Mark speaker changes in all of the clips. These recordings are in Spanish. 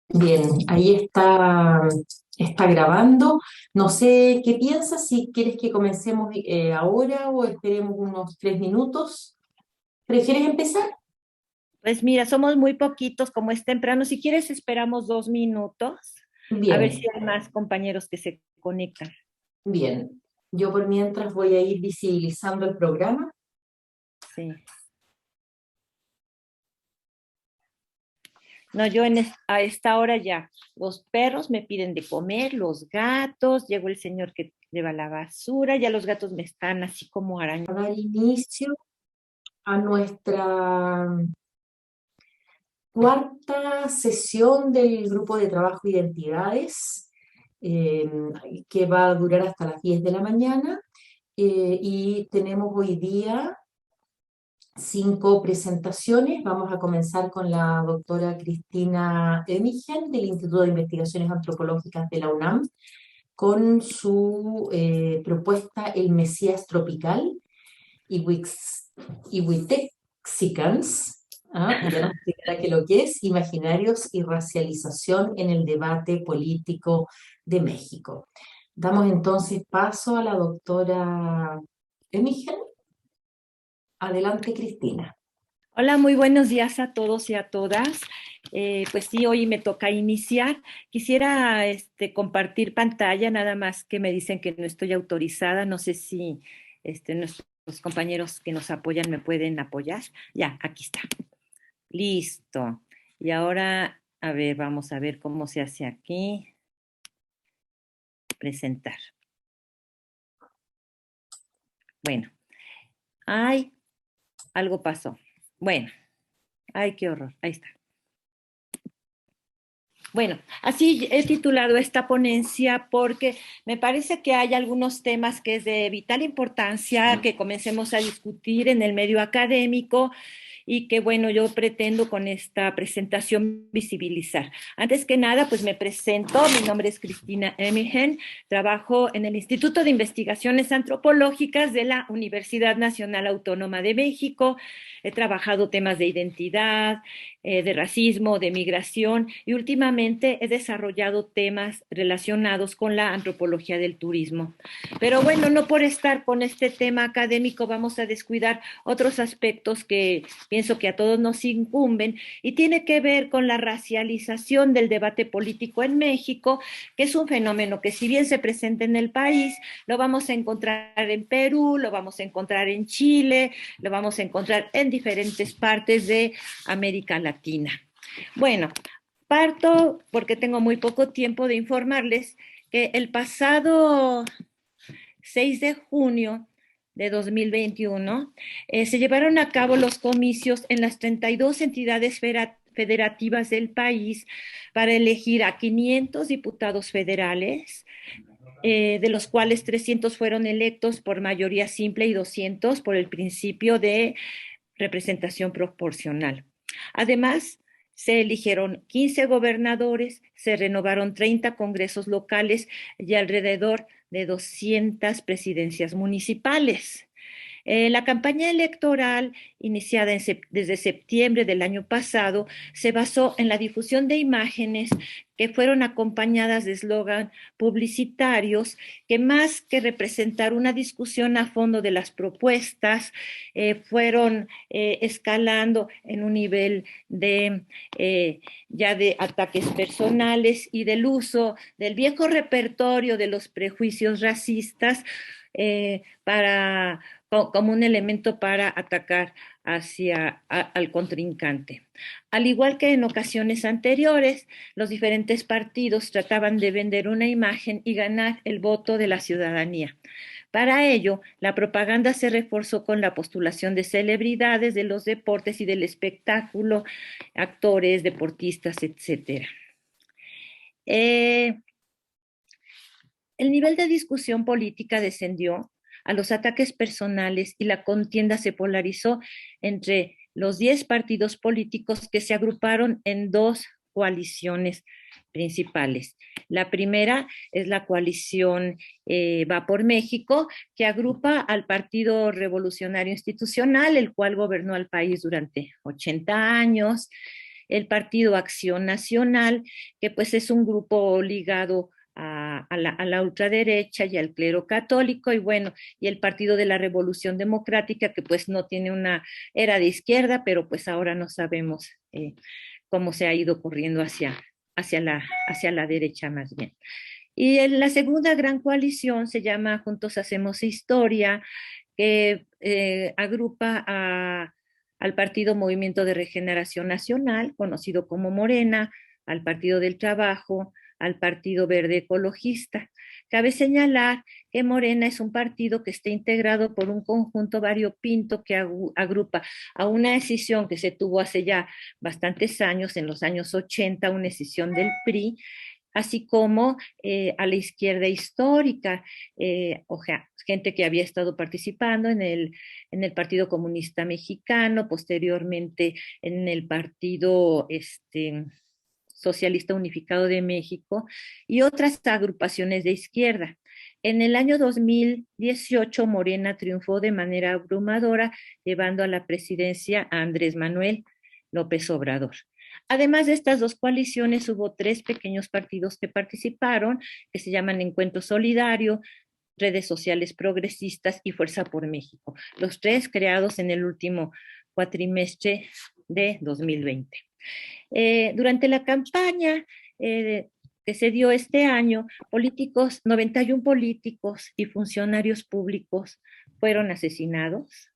Speaker 1: Bien, ahí está grabando. No sé qué piensas, si quieres que comencemos ahora o esperemos unos 3 minutos. ¿Prefieres empezar?
Speaker 2: Pues mira, somos muy poquitos, como es temprano. Si quieres, esperamos 2 minutos, a ver si
Speaker 1: Bien,
Speaker 2: hay más compañeros que se conectan.
Speaker 1: bien. Yo por mientras voy a ir visibilizando el programa.
Speaker 2: Sí. No, a esta hora ya, los perros me piden de comer, los gatos, llegó el señor que lleva la basura, ya los gatos me están así como arañando.
Speaker 1: A dar inicio a nuestra cuarta sesión del grupo de trabajo Identidades, eh, que va a durar hasta las 10 de la mañana. Y tenemos hoy día 5 presentaciones. Vamos a comenzar con la doctora Cristina Emigen del Instituto de Investigaciones Antropológicas de la UNAM, con su propuesta El Mesías Tropical, Iwix- Iwitexicans. Ya nos explicará qué lo que es, imaginarios y racialización en el debate político de México. Damos entonces paso a la doctora Emigen. Adelante, Cristina.
Speaker 2: Hola, muy buenos días a todos y a todas. Pues sí, hoy me toca iniciar. Quisiera compartir pantalla, nada más que me dicen que no estoy autorizada. No sé si nuestros compañeros que nos apoyan me pueden apoyar. Ya, aquí está. Listo. Y ahora, a ver, vamos a ver cómo se hace aquí. Presentar. Bueno, ay, algo pasó. Bueno, ay, qué horror. Ahí está. Bueno, así he titulado esta ponencia porque me parece que hay algunos temas que es de vital importancia que comencemos a discutir en el medio académico y que, bueno, yo pretendo con esta presentación visibilizar. Antes que nada, pues me presento, mi nombre es Cristina Emigen, trabajo en el Instituto de Investigaciones Antropológicas de la Universidad Nacional Autónoma de México. He trabajado temas de identidad, de racismo, de migración y últimamente he desarrollado temas relacionados con la antropología del turismo. Pero bueno, no por estar con este tema académico vamos a descuidar otros aspectos que pienso que a todos nos incumben y tiene que ver con la racialización del debate político en México, que es un fenómeno que si bien se presenta en el país, lo vamos a encontrar en Perú, lo vamos a encontrar en Chile, lo vamos a encontrar en diferentes partes de América Latina. Bueno, parto porque tengo muy poco tiempo de informarles que el pasado 6 de junio de 2021 se llevaron a cabo los comicios en las 32 entidades federativas del país para elegir a 500 diputados federales, de los cuales 300 fueron electos por mayoría simple y 200 por el principio de representación proporcional. Además, se eligieron 15 gobernadores, se renovaron 30 congresos locales y alrededor de 200 presidencias municipales. La campaña electoral, iniciada desde septiembre del año pasado, se basó en la difusión de imágenes que fueron acompañadas de eslogan publicitarios que más que representar una discusión a fondo de las propuestas, fueron escalando en un nivel de ya de ataques personales y del uso del viejo repertorio de los prejuicios racistas para como un elemento para atacar al contrincante. Al igual que en ocasiones anteriores, los diferentes partidos trataban de vender una imagen y ganar el voto de la ciudadanía. Para ello, la propaganda se reforzó con la postulación de celebridades de los deportes y del espectáculo, actores, deportistas, etcétera. Eh, el nivel de discusión política descendió a los ataques personales y la contienda se polarizó entre los 10 partidos políticos que se agruparon en dos coaliciones principales. La primera es la coalición Va por México, que agrupa al Partido Revolucionario Institucional, el cual gobernó al país durante 80 años, el Partido Acción Nacional, que pues es un grupo ligado a la ultraderecha y al clero católico, y bueno, y el Partido de la Revolución Democrática, que pues no tiene una era de izquierda, pero pues ahora no sabemos cómo se ha ido corriendo hacia la derecha más bien. Y en la segunda gran coalición se llama Juntos Hacemos Historia, que agrupa al Partido Movimiento de Regeneración Nacional, conocido como Morena, al Partido del Trabajo, al Partido Verde Ecologista. Cabe señalar que Morena es un partido que está integrado por un conjunto variopinto que agrupa a una decisión que se tuvo hace ya bastantes años, en los años 80, una decisión del PRI, así como a la izquierda histórica, o sea, gente que había estado participando en el Partido Comunista Mexicano, posteriormente en el Partido Socialista Unificado de México y otras agrupaciones de izquierda. En el año 2018, Morena triunfó de manera abrumadora, llevando a la presidencia a Andrés Manuel López Obrador. Además de estas dos coaliciones, hubo tres pequeños partidos que participaron, que se llaman Encuentro Solidario, Redes Sociales Progresistas y Fuerza por México, los tres creados en el último cuatrimestre de 2020. Durante la campaña que se dio este año, 91 políticos y funcionarios públicos fueron asesinados,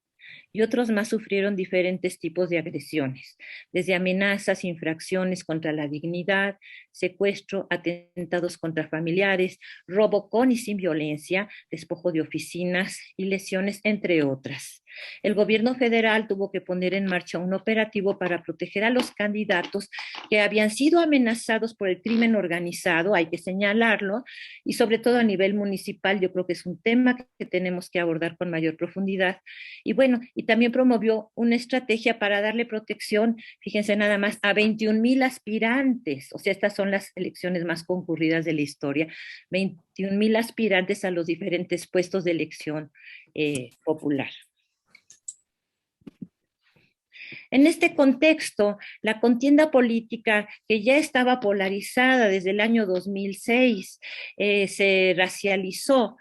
Speaker 2: y otros más sufrieron diferentes tipos de agresiones, desde amenazas, infracciones contra la dignidad, secuestro, atentados contra familiares, robo con y sin violencia, despojo de oficinas y lesiones, entre otras. El gobierno federal tuvo que poner en marcha un operativo para proteger a los candidatos que habían sido amenazados por el crimen organizado, hay que señalarlo, y sobre todo a nivel municipal, yo creo que es un tema que tenemos que abordar con mayor profundidad. Y bueno, y también promovió una estrategia para darle protección, fíjense nada más, a 21,000 aspirantes, o sea, estas son las elecciones más concurridas de la historia, 21,000 aspirantes a los diferentes puestos de elección popular. En este contexto, la contienda política, que ya estaba polarizada desde el año 2006, se racializó.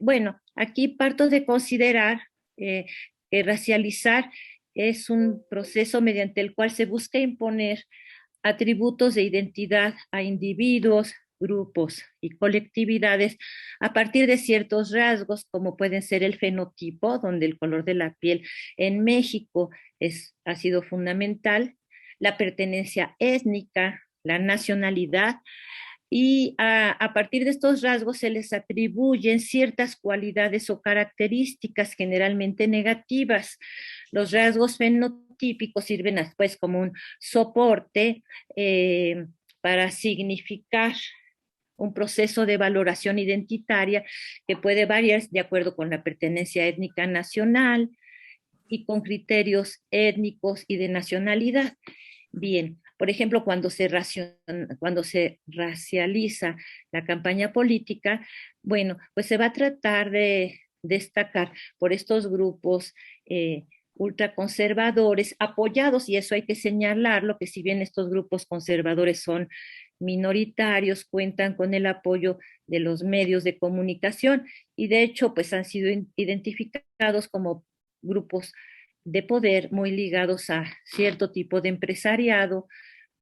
Speaker 2: Bueno, aquí parto de considerar que racializar es un proceso mediante el cual se busca imponer atributos de identidad a individuos, grupos y colectividades a partir de ciertos rasgos, como pueden ser el fenotipo, donde el color de la piel en México ha sido fundamental, la pertenencia étnica, la nacionalidad, y a partir de estos rasgos se les atribuyen ciertas cualidades o características generalmente negativas. Los rasgos fenotípicos sirven después como un soporte para significar un proceso de valoración identitaria que puede variar de acuerdo con la pertenencia étnica nacional y con criterios étnicos y de nacionalidad. Bien, por ejemplo, cuando se racializa la campaña política, bueno, pues se va a tratar de destacar por estos grupos ultraconservadores apoyados, y eso hay que señalarlo, que si bien estos grupos conservadores son minoritarios, cuentan con el apoyo de los medios de comunicación y de hecho pues han sido identificados como grupos de poder muy ligados a cierto tipo de empresariado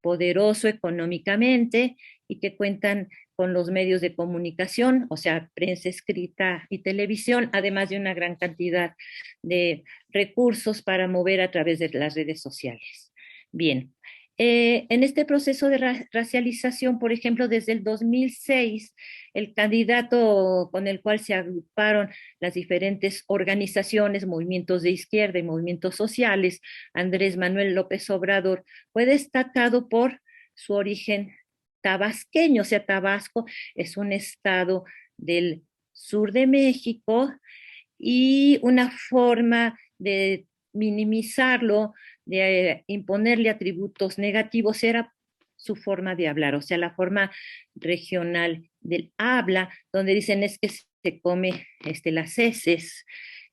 Speaker 2: poderoso económicamente y que cuentan con los medios de comunicación, o sea, prensa escrita y televisión, además de una gran cantidad de recursos para mover a través de las redes sociales. Bien, en este proceso de racialización, por ejemplo, desde el 2006, el candidato con el cual se agruparon las diferentes organizaciones, movimientos de izquierda y movimientos sociales, Andrés Manuel López Obrador, fue destacado por su origen tabasqueño, o sea, Tabasco es un estado del sur de México y una forma de minimizarlo, de imponerle atributos negativos, era su forma de hablar, o sea, la forma regional del habla, donde dicen es que se come las heces,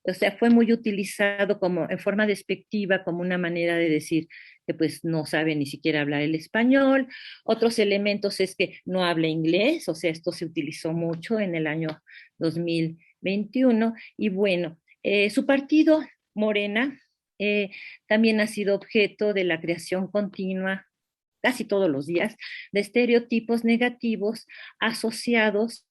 Speaker 2: o sea, fue muy utilizado como en forma despectiva, como una manera de decir que pues no sabe ni siquiera hablar el español. Otros elementos es que no habla inglés, o sea, esto se utilizó mucho en el año 2021. Y bueno, su partido, Morena, eh, también ha sido objeto de la creación continua casi todos los días, de estereotipos negativos asociados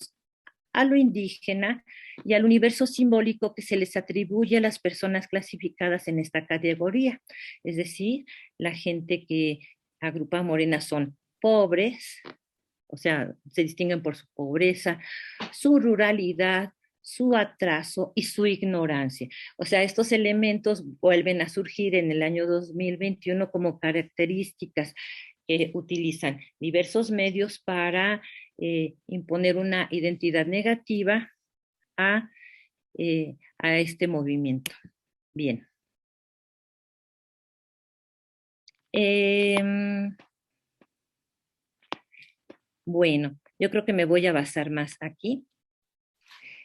Speaker 2: a lo indígena y al universo simbólico que se les atribuye a las personas clasificadas en esta categoría. Es decir, la gente que agrupa a Morena son pobres, o sea, se distinguen por su pobreza, su ruralidad, su atraso y su ignorancia. O sea, estos elementos vuelven a surgir en el año 2021 como características que utilizan diversos medios para imponer una identidad negativa a este movimiento. Bien. Bueno, yo creo que me voy a basar más aquí.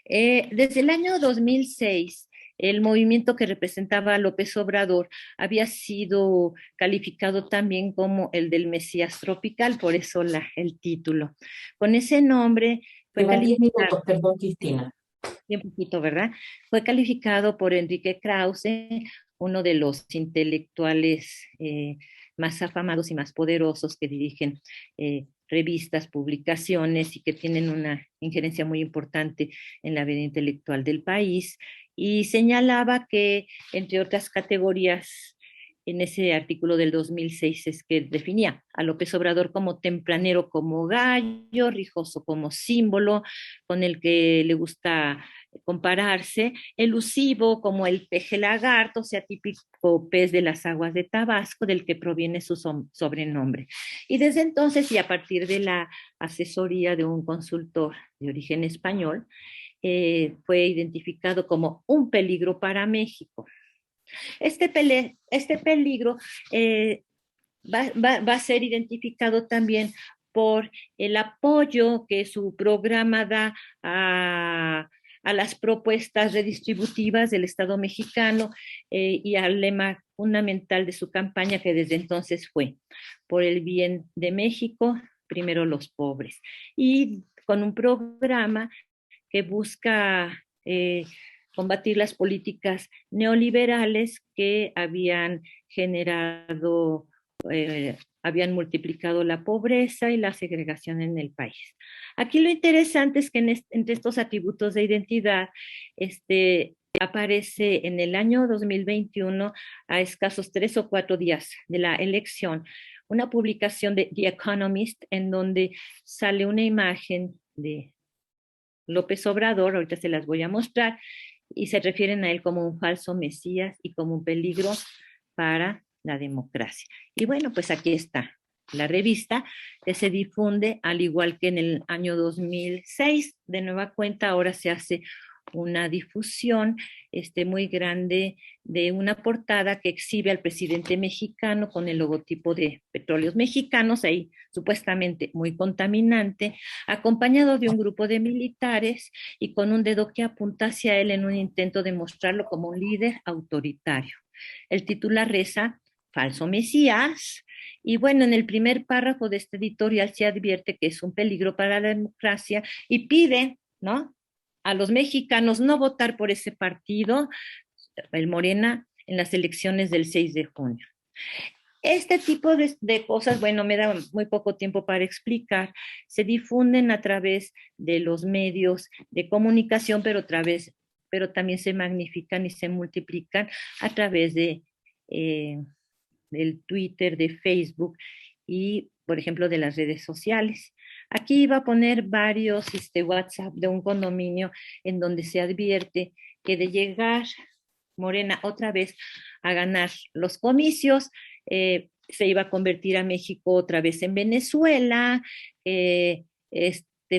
Speaker 2: Desde el año 2006, el movimiento que representaba a López Obrador había sido calificado también como el del Mesías tropical, por eso el título. Con ese nombre fue
Speaker 1: Lleva 10
Speaker 2: calificado,
Speaker 1: minutos, perdón, Cristina.
Speaker 2: bien poquito, ¿verdad? Fue calificado por Enrique Krause, uno de los intelectuales más afamados y más poderosos que dirigen revistas, publicaciones y que tienen una injerencia muy importante en la vida intelectual del país. Y señalaba que, entre otras categorías, en ese artículo del 2006 es que definía a López Obrador como tempranero, como gallo, rijoso como símbolo, con el que le gusta compararse, elusivo como el peje lagarto, o sea, típico pez de las aguas de Tabasco, del que proviene su sobrenombre. Y desde entonces, y a partir de la asesoría de un consultor de origen español, fue identificado como un peligro para México. Este peligro va a ser identificado también por el apoyo que su programa da a las propuestas redistributivas del Estado mexicano y al lema fundamental de su campaña, que desde entonces fue por el bien de México, primero los pobres. Y con un programa que busca combatir las políticas neoliberales que habían generado, habían multiplicado la pobreza y la segregación en el país. Aquí lo interesante es que entre estos atributos de identidad, aparece en el año 2021, a escasos 3 o 4 días de la elección, una publicación de The Economist en donde sale una imagen de López Obrador, ahorita se las voy a mostrar, y se refieren a él como un falso Mesías y como un peligro para la democracia. Y bueno, pues aquí está la revista que se difunde, al igual que en el año 2006, de nueva cuenta, ahora se hace una difusión muy grande de una portada que exhibe al presidente mexicano con el logotipo de Petróleos Mexicanos, ahí supuestamente muy contaminante, acompañado de un grupo de militares y con un dedo que apunta hacia él en un intento de mostrarlo como un líder autoritario. El titular reza, falso Mesías. Y bueno, en el primer párrafo de este editorial se advierte que es un peligro para la democracia y pide, ¿no?, a los mexicanos no votar por ese partido, el Morena, en las elecciones del 6 de junio. Este tipo de cosas, bueno, me da muy poco tiempo para explicar, se difunden a través de los medios de comunicación, pero también se magnifican y se multiplican a través del Twitter, de Facebook y, por ejemplo, de las redes sociales. Aquí iba a poner varios WhatsApp de un condominio en donde se advierte que de llegar Morena otra vez a ganar los comicios, se iba a convertir a México otra vez en Venezuela,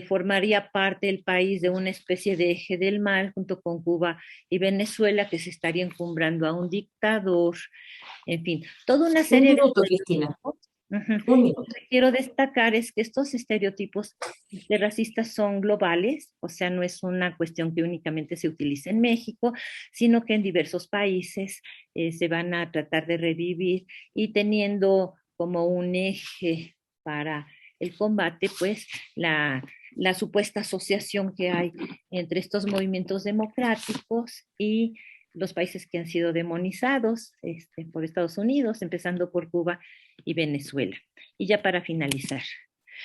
Speaker 2: formaría parte del país de una especie de eje del mal junto con Cuba y Venezuela, que se estaría encumbrando a un dictador, en fin, toda una
Speaker 1: Un
Speaker 2: serie de
Speaker 1: minuto, Cristina.
Speaker 2: Ujú.
Speaker 1: Un
Speaker 2: Lo
Speaker 1: minuto.
Speaker 2: que quiero destacar es que estos estereotipos de racistas son globales, o sea, no es una cuestión que únicamente se utiliza en México, sino que en diversos países se van a tratar de revivir y teniendo como un eje para el combate, pues la supuesta asociación que hay entre estos movimientos democráticos y los países que han sido demonizados por Estados Unidos, empezando por Cuba y Venezuela. Y ya para finalizar.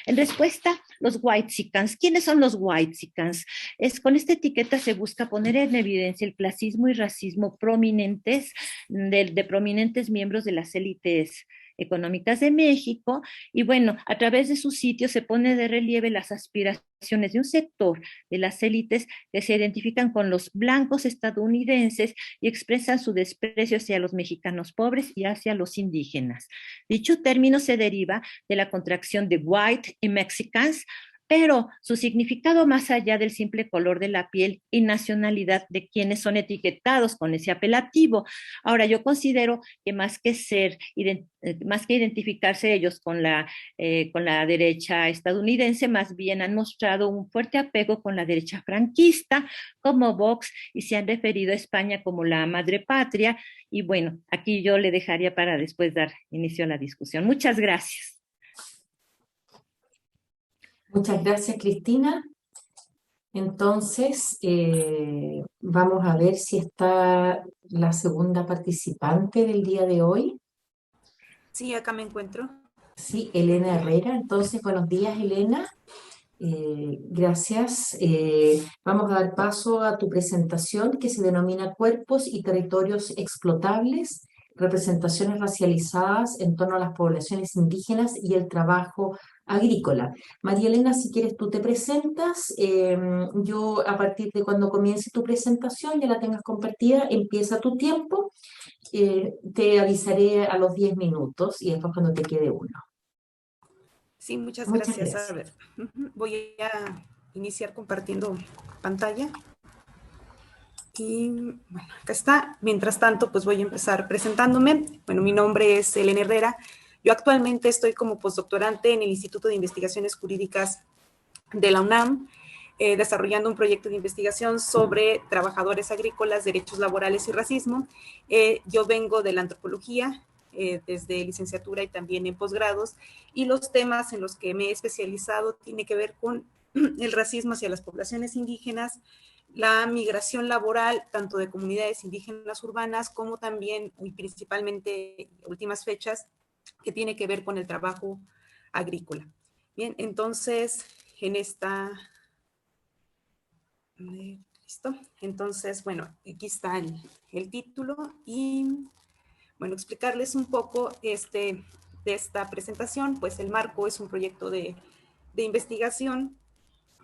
Speaker 2: En respuesta, los whitexicans. ¿Quiénes son los whitexicans? Con esta etiqueta se busca poner en evidencia el clasismo y racismo prominentes de prominentes miembros de las élites económicas de México. Y bueno, a través de su sitio se pone de relieve las aspiraciones de un sector de las élites que se identifican con los blancos estadounidenses y expresan su desprecio hacia los mexicanos pobres y hacia los indígenas. Dicho término se deriva de la contracción de white y mexicans, pero su significado más allá del simple color de la piel y nacionalidad de quienes son etiquetados con ese apelativo. Ahora, yo considero que más que identificarse ellos con la derecha estadounidense, más bien han mostrado un fuerte apego con la derecha franquista, como Vox, y se han referido a España como la madre patria. Y bueno, aquí yo le dejaría para después dar inicio a la discusión. Muchas gracias.
Speaker 1: Muchas gracias, Cristina. Entonces, vamos a ver si está la segunda participante del día de hoy.
Speaker 3: Sí, acá me encuentro.
Speaker 1: Sí, Elena Herrera. Entonces, buenos días, Elena. Gracias. Vamos a dar paso a tu presentación que se denomina Cuerpos y Territorios Explotables, representaciones racializadas en torno a las poblaciones indígenas y el trabajo agrícola. María Elena, si quieres tú te presentas. Yo a partir de cuando comience tu presentación, ya la tengas compartida, empieza tu tiempo. Te avisaré a los 10 minutos y después cuando te quede uno.
Speaker 3: Sí, muchas
Speaker 1: Muchas
Speaker 3: gracias. A
Speaker 1: gracias.
Speaker 3: ver, voy a iniciar compartiendo pantalla. Y bueno, acá está. Mientras tanto, pues voy a empezar presentándome. Bueno, mi nombre es Elena Herrera. Yo actualmente estoy como postdoctorante en el Instituto de Investigaciones Jurídicas de la UNAM, desarrollando un proyecto de investigación sobre trabajadores agrícolas, derechos laborales y racismo. Yo vengo de la antropología, desde licenciatura y también en posgrados, y los temas en los que me he especializado tienen que ver con el racismo hacia las poblaciones indígenas, la migración laboral, tanto de comunidades indígenas urbanas, como también, y principalmente, últimas fechas, que tiene que ver con el trabajo agrícola. Bien, entonces, en esta... Listo. Entonces, bueno, aquí está el título y, bueno, explicarles un poco de esta presentación. Pues el marco es un proyecto de investigación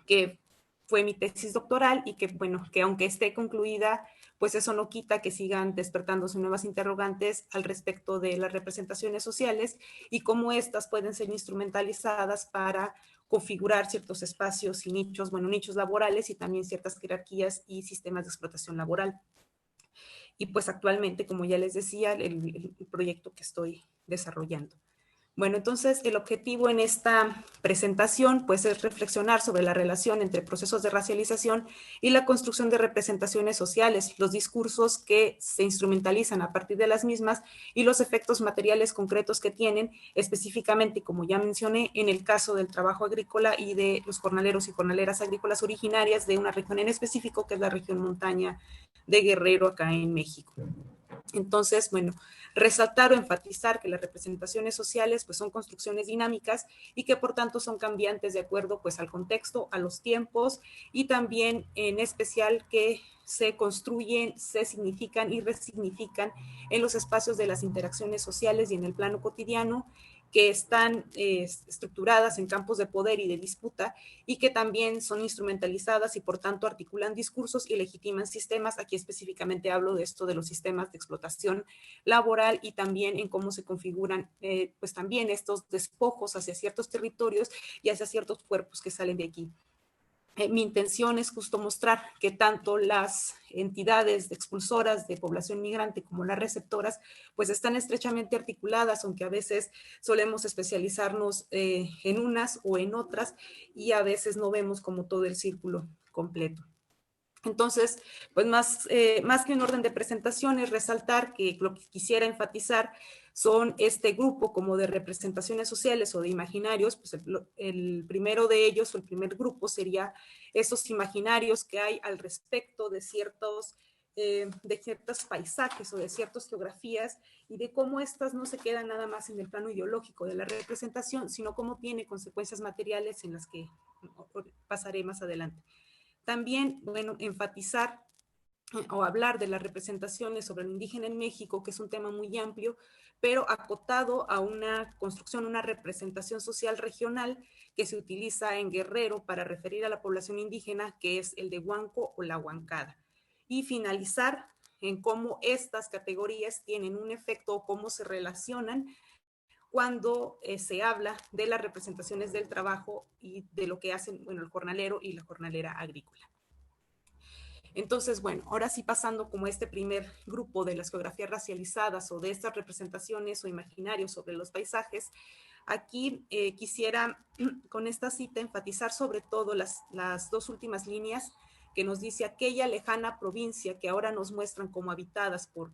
Speaker 3: que fue mi tesis doctoral y que, bueno, que aunque esté concluida, pues eso no quita que sigan despertándose nuevas interrogantes al respecto de las representaciones sociales y cómo estas pueden ser instrumentalizadas para configurar ciertos espacios y nichos, bueno, nichos laborales y también ciertas jerarquías y sistemas de explotación laboral. Y pues actualmente, como ya les decía, el proyecto que estoy desarrollando. Bueno, entonces el objetivo en esta presentación pues es reflexionar sobre la relación entre procesos de racialización y la construcción de representaciones sociales, los discursos que se instrumentalizan a partir de las mismas y los efectos materiales concretos que tienen, específicamente, como ya mencioné, en el caso del trabajo agrícola y de los jornaleros y jornaleras agrícolas originarias de una región en específico, que es la región montaña de Guerrero, acá en México. Entonces, bueno, resaltar o enfatizar que las representaciones sociales pues son construcciones dinámicas y que por tanto son cambiantes de acuerdo pues al contexto, a los tiempos y también en especial que se construyen, se significan y resignifican en los espacios de las interacciones sociales y en el plano cotidiano, que están estructuradas en campos de poder y de disputa y que también son instrumentalizadas y por tanto articulan discursos y legitiman sistemas. Aquí específicamente hablo de esto de los sistemas de explotación laboral y también en cómo se configuran pues también estos despojos hacia ciertos territorios y hacia ciertos cuerpos que salen de aquí. Mi intención es justo mostrar que tanto las entidades expulsoras de población migrante como las receptoras pues están estrechamente articuladas, aunque a veces solemos especializarnos en unas o en otras y a veces no vemos como todo el círculo completo. Entonces, pues más que un orden de presentaciones, resaltar que lo que quisiera enfatizar son este grupo como de representaciones sociales o de imaginarios, pues el primero de ellos o el primer grupo sería esos imaginarios que hay al respecto de ciertos paisajes o de ciertas geografías y de cómo estas no se quedan nada más en el plano ideológico de la representación, sino cómo tiene consecuencias materiales en las que pasaré más adelante. También, bueno, enfatizar o hablar de las representaciones sobre el indígena en México, que es un tema muy amplio, pero acotado a una construcción, una representación social regional que se utiliza en Guerrero para referir a la población indígena, que es el de Huanco o la Huancada. Y finalizar en cómo estas categorías tienen un efecto o cómo se relacionan cuando se habla de las representaciones del trabajo y de lo que hacen, bueno, el jornalero y la jornalera agrícola. Entonces, bueno, ahora sí pasando como este primer grupo de las geografías racializadas o de estas representaciones o imaginarios sobre los paisajes, aquí quisiera con esta cita enfatizar sobre todo las dos últimas líneas que nos dice aquella lejana provincia que ahora nos muestran como habitadas por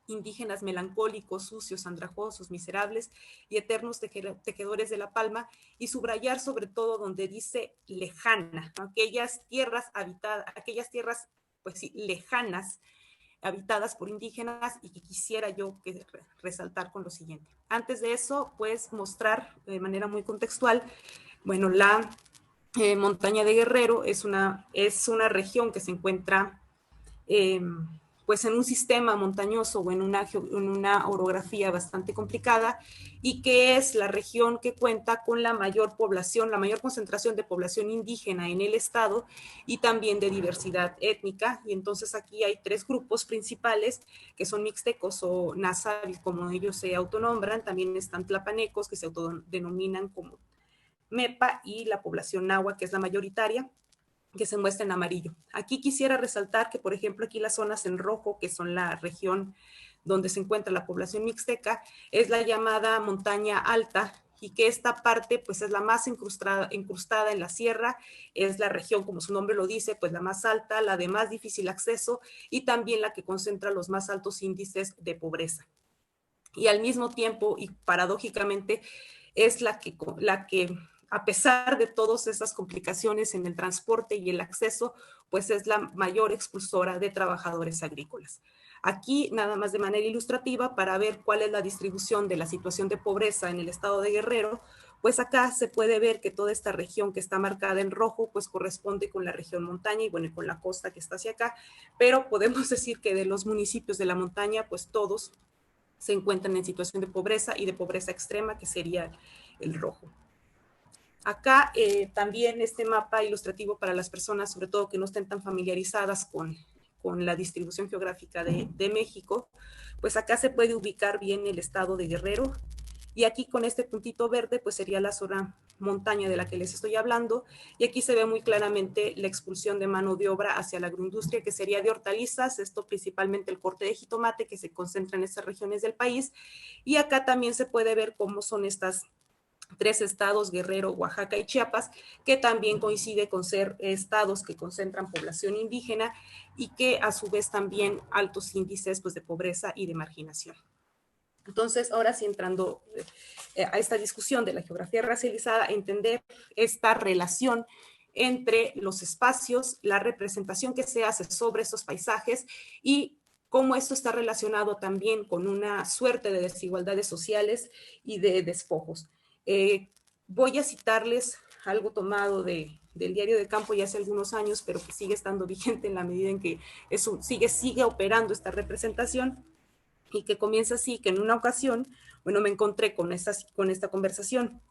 Speaker 3: indígenas melancólicos, sucios, andrajosos, miserables y eternos tejedores de la palma, y subrayar sobre todo donde dice lejana, aquellas tierras habitadas, aquellas tierras, pues sí, lejanas, habitadas por indígenas, y que quisiera yo resaltar con lo siguiente. Antes de eso, pues mostrar de manera muy contextual, bueno, la montaña de Guerrero es una región que se encuentra pues en un sistema montañoso o en una orografía bastante complicada, y que es la región que cuenta con la mayor población, la mayor concentración de población indígena en el estado y también de diversidad étnica. Y entonces aquí hay tres grupos principales que son mixtecos o nazarí, como ellos se autonombran. También están tlapanecos, que se autodenominan como mepa, y la población nahua, que es la mayoritaria, que se muestra en amarillo. Aquí quisiera resaltar que, por ejemplo, aquí las zonas en rojo, que son la región donde se encuentra la población mixteca, es la llamada montaña alta, y que esta parte pues es la más incrustada en la sierra, es la región, como su nombre lo dice, pues la más alta, la de más difícil acceso y también la que concentra los más altos índices de pobreza. Y al mismo tiempo, y paradójicamente, es la que a pesar de todas esas complicaciones en el transporte y el acceso, pues es la mayor expulsora de trabajadores agrícolas. Aquí, nada más de manera ilustrativa, para ver cuál es la distribución de la situación de pobreza en el estado de Guerrero, pues acá se puede ver que toda esta región que está marcada en rojo, pues corresponde con la región montaña y bueno, con la costa que está hacia acá, pero podemos decir que de los municipios de la montaña, pues todos se encuentran en situación de pobreza y de pobreza extrema, que sería el rojo. Acá también este mapa ilustrativo para las personas, sobre todo que no estén tan familiarizadas con la distribución geográfica de México, pues acá se puede ubicar bien el estado de Guerrero, y aquí con este puntito verde pues sería la zona montaña de la que les estoy hablando, y aquí se ve muy claramente la expulsión de mano de obra hacia la agroindustria, que sería de hortalizas, esto principalmente el corte de jitomate que se concentra en estas regiones del país, y acá también se puede ver cómo son estas tres estados, Guerrero, Oaxaca y Chiapas, que también coincide con ser estados que concentran población indígena y que a su vez también altos índices pues, de pobreza y de marginación. Entonces, ahora sí entrando a esta discusión de la geografía racializada, entender esta relación entre los espacios, la representación que se hace sobre esos paisajes y cómo esto está relacionado también con una suerte de desigualdades sociales y de despojos. Voy a citarles algo tomado del Diario de Campo ya hace algunos años, pero que sigue estando vigente en la medida en que sigue operando esta representación, y que comienza así, que en una ocasión, bueno, me encontré con esta conversación.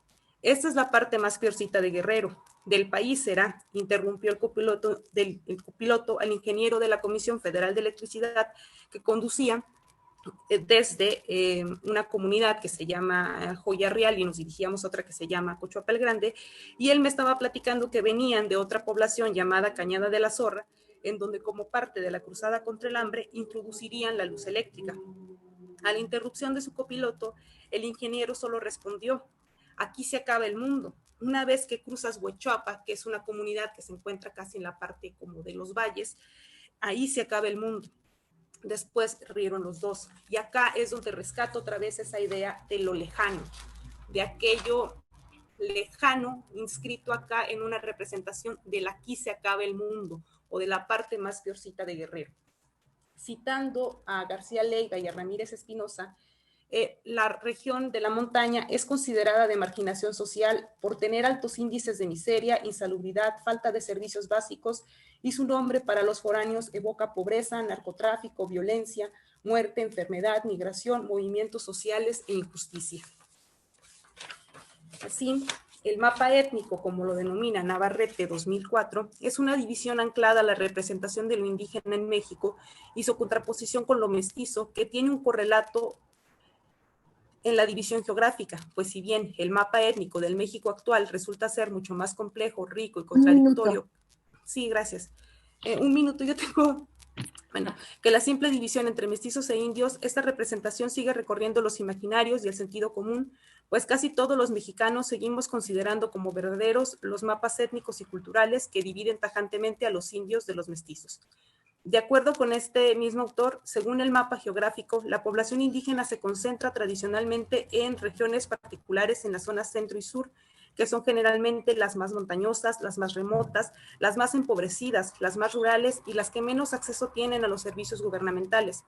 Speaker 3: Esta es la parte más peorcita de Guerrero. Del país será, interrumpió el copiloto al ingeniero de la Comisión Federal de Electricidad que conducía, desde una comunidad que se llama Joya Real y nos dirigíamos a otra que se llama Cochuapa el Grande, y él me estaba platicando que venían de otra población llamada Cañada de la Zorra, en donde como parte de la cruzada contra el hambre introducirían la luz eléctrica. A la interrupción de su copiloto, el ingeniero solo respondió: aquí se acaba el mundo. Una vez que cruzas Huechuapa, que es una comunidad que se encuentra casi en la parte como de los valles, ahí se acaba el mundo. Después rieron los dos. Y acá es donde rescato otra vez esa idea de lo lejano, de aquello lejano inscrito acá en una representación del aquí se acaba el mundo o de la parte más peorcita de Guerrero. Citando a García Leiva y a Ramírez Espinosa, la región de la montaña es considerada de marginación social por tener altos índices de miseria, insalubridad, falta de servicios básicos, y su nombre para los foráneos evoca pobreza, narcotráfico, violencia, muerte, enfermedad, migración, movimientos sociales e injusticia. Así, el mapa étnico, como lo denomina Navarrete 2004, es una división anclada a la representación de lo indígena en México y su contraposición con lo mestizo, que tiene un correlato en la división geográfica, pues si bien el mapa étnico del México actual resulta ser mucho más complejo, rico y contradictorio. Sí, gracias. Un minuto, yo tengo... Bueno, que la simple división entre mestizos e indios, esta representación sigue recorriendo los imaginarios y el sentido común, pues casi todos los mexicanos seguimos considerando como verdaderos los mapas étnicos y culturales que dividen tajantemente a los indios de los mestizos. De acuerdo con este mismo autor, según el mapa geográfico, la población indígena se concentra tradicionalmente en regiones particulares en las zonas centro y sur, que son generalmente las más montañosas, las más remotas, las más empobrecidas, las más rurales y las que menos acceso tienen a los servicios gubernamentales.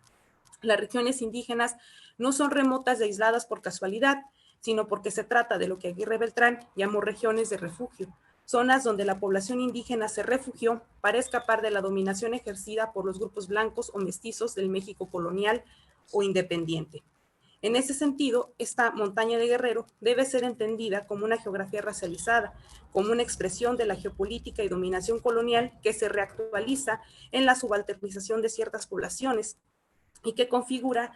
Speaker 3: Las regiones indígenas no son remotas y aisladas por casualidad, sino porque se trata de lo que Aguirre Beltrán llamó regiones de refugio, zonas donde la población indígena se refugió para escapar de la dominación ejercida por los grupos blancos o mestizos del México colonial o independiente. En ese sentido, esta montaña de Guerrero debe ser entendida como una geografía racializada, como una expresión de la geopolítica y dominación colonial que se reactualiza en la subalternización de ciertas poblaciones y que configura,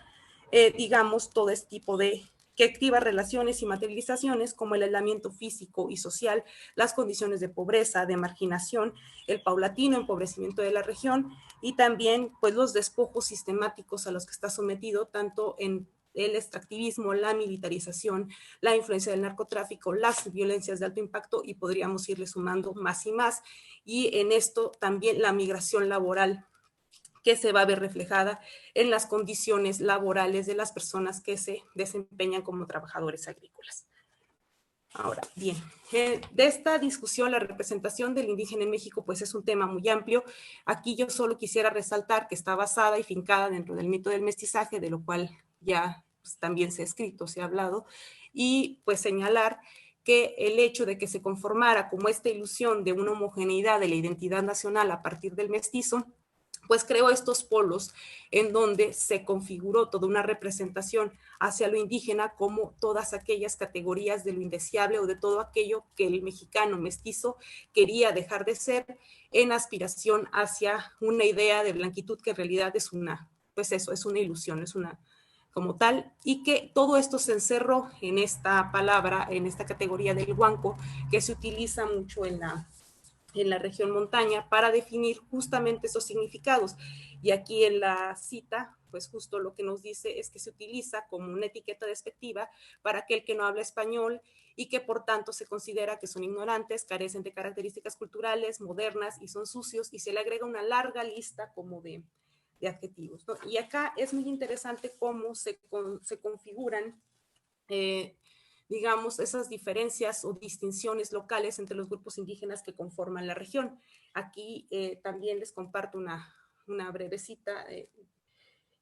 Speaker 3: digamos, todo este tipo de que activa relaciones y materializaciones como el aislamiento físico y social, las condiciones de pobreza, de marginación, el paulatino empobrecimiento de la región y también pues los despojos sistemáticos a los que está sometido tanto en el extractivismo, la militarización, la influencia del narcotráfico, las violencias de alto impacto y podríamos irle sumando más y más. Y en esto también la migración laboral que se va a ver reflejada en las condiciones laborales de las personas que se desempeñan como trabajadores agrícolas. Ahora, bien, de esta discusión, la representación del indígena en México, pues es un tema muy amplio. Aquí yo solo quisiera resaltar que está basada y fincada dentro del mito del mestizaje, de lo cual ya pues, también se ha escrito, se ha hablado, y pues señalar que el hecho de que se conformara como esta ilusión de una homogeneidad de la identidad nacional a partir del mestizo, pues creó estos polos en donde se configuró toda una representación hacia lo indígena como todas aquellas categorías de lo indeseable o de todo aquello que el mexicano mestizo quería dejar de ser en aspiración hacia una idea de blanquitud que en realidad es una, pues eso, es una ilusión, es una como tal, y que todo esto se encerró en esta palabra, en esta categoría del huanco, que se utiliza mucho en la región montaña para definir justamente esos significados. Y aquí en la cita, pues justo lo que nos dice es que se utiliza como una etiqueta despectiva para aquel que no habla español y que por tanto se considera que son ignorantes, carecen de características culturales, modernas y son sucios, y se le agrega una larga lista como de adjetivos, ¿no? Y acá es muy interesante cómo se configuran digamos, esas diferencias o distinciones locales entre los grupos indígenas que conforman la región. Aquí también les comparto una breve cita,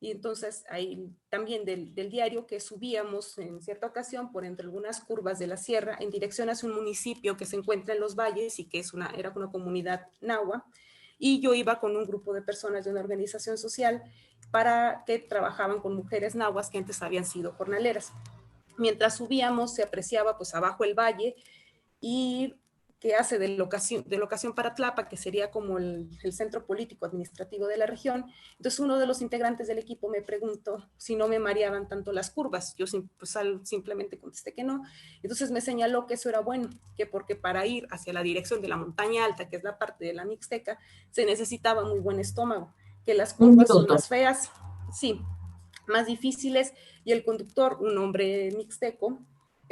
Speaker 3: y entonces ahí también del diario que subíamos en cierta ocasión por entre algunas curvas de la sierra en dirección hacia un municipio que se encuentra en los valles y que era una comunidad nahua, y yo iba con un grupo de personas de una organización social para que trabajaban con mujeres nahuas que antes habían sido jornaleras. Mientras subíamos se apreciaba pues abajo el valle y que hace de locación para Tlapa, que sería como el centro político administrativo de la región. Entonces uno de los integrantes del equipo me preguntó si no me mareaban tanto las curvas. Yo pues, simplemente contesté que no. Entonces me señaló que eso era bueno, que porque para ir hacia la dirección de la montaña alta, que es la parte de la Mixteca, se necesitaba muy buen estómago, que las curvas son más feas, sí, más difíciles, y el conductor, un hombre mixteco,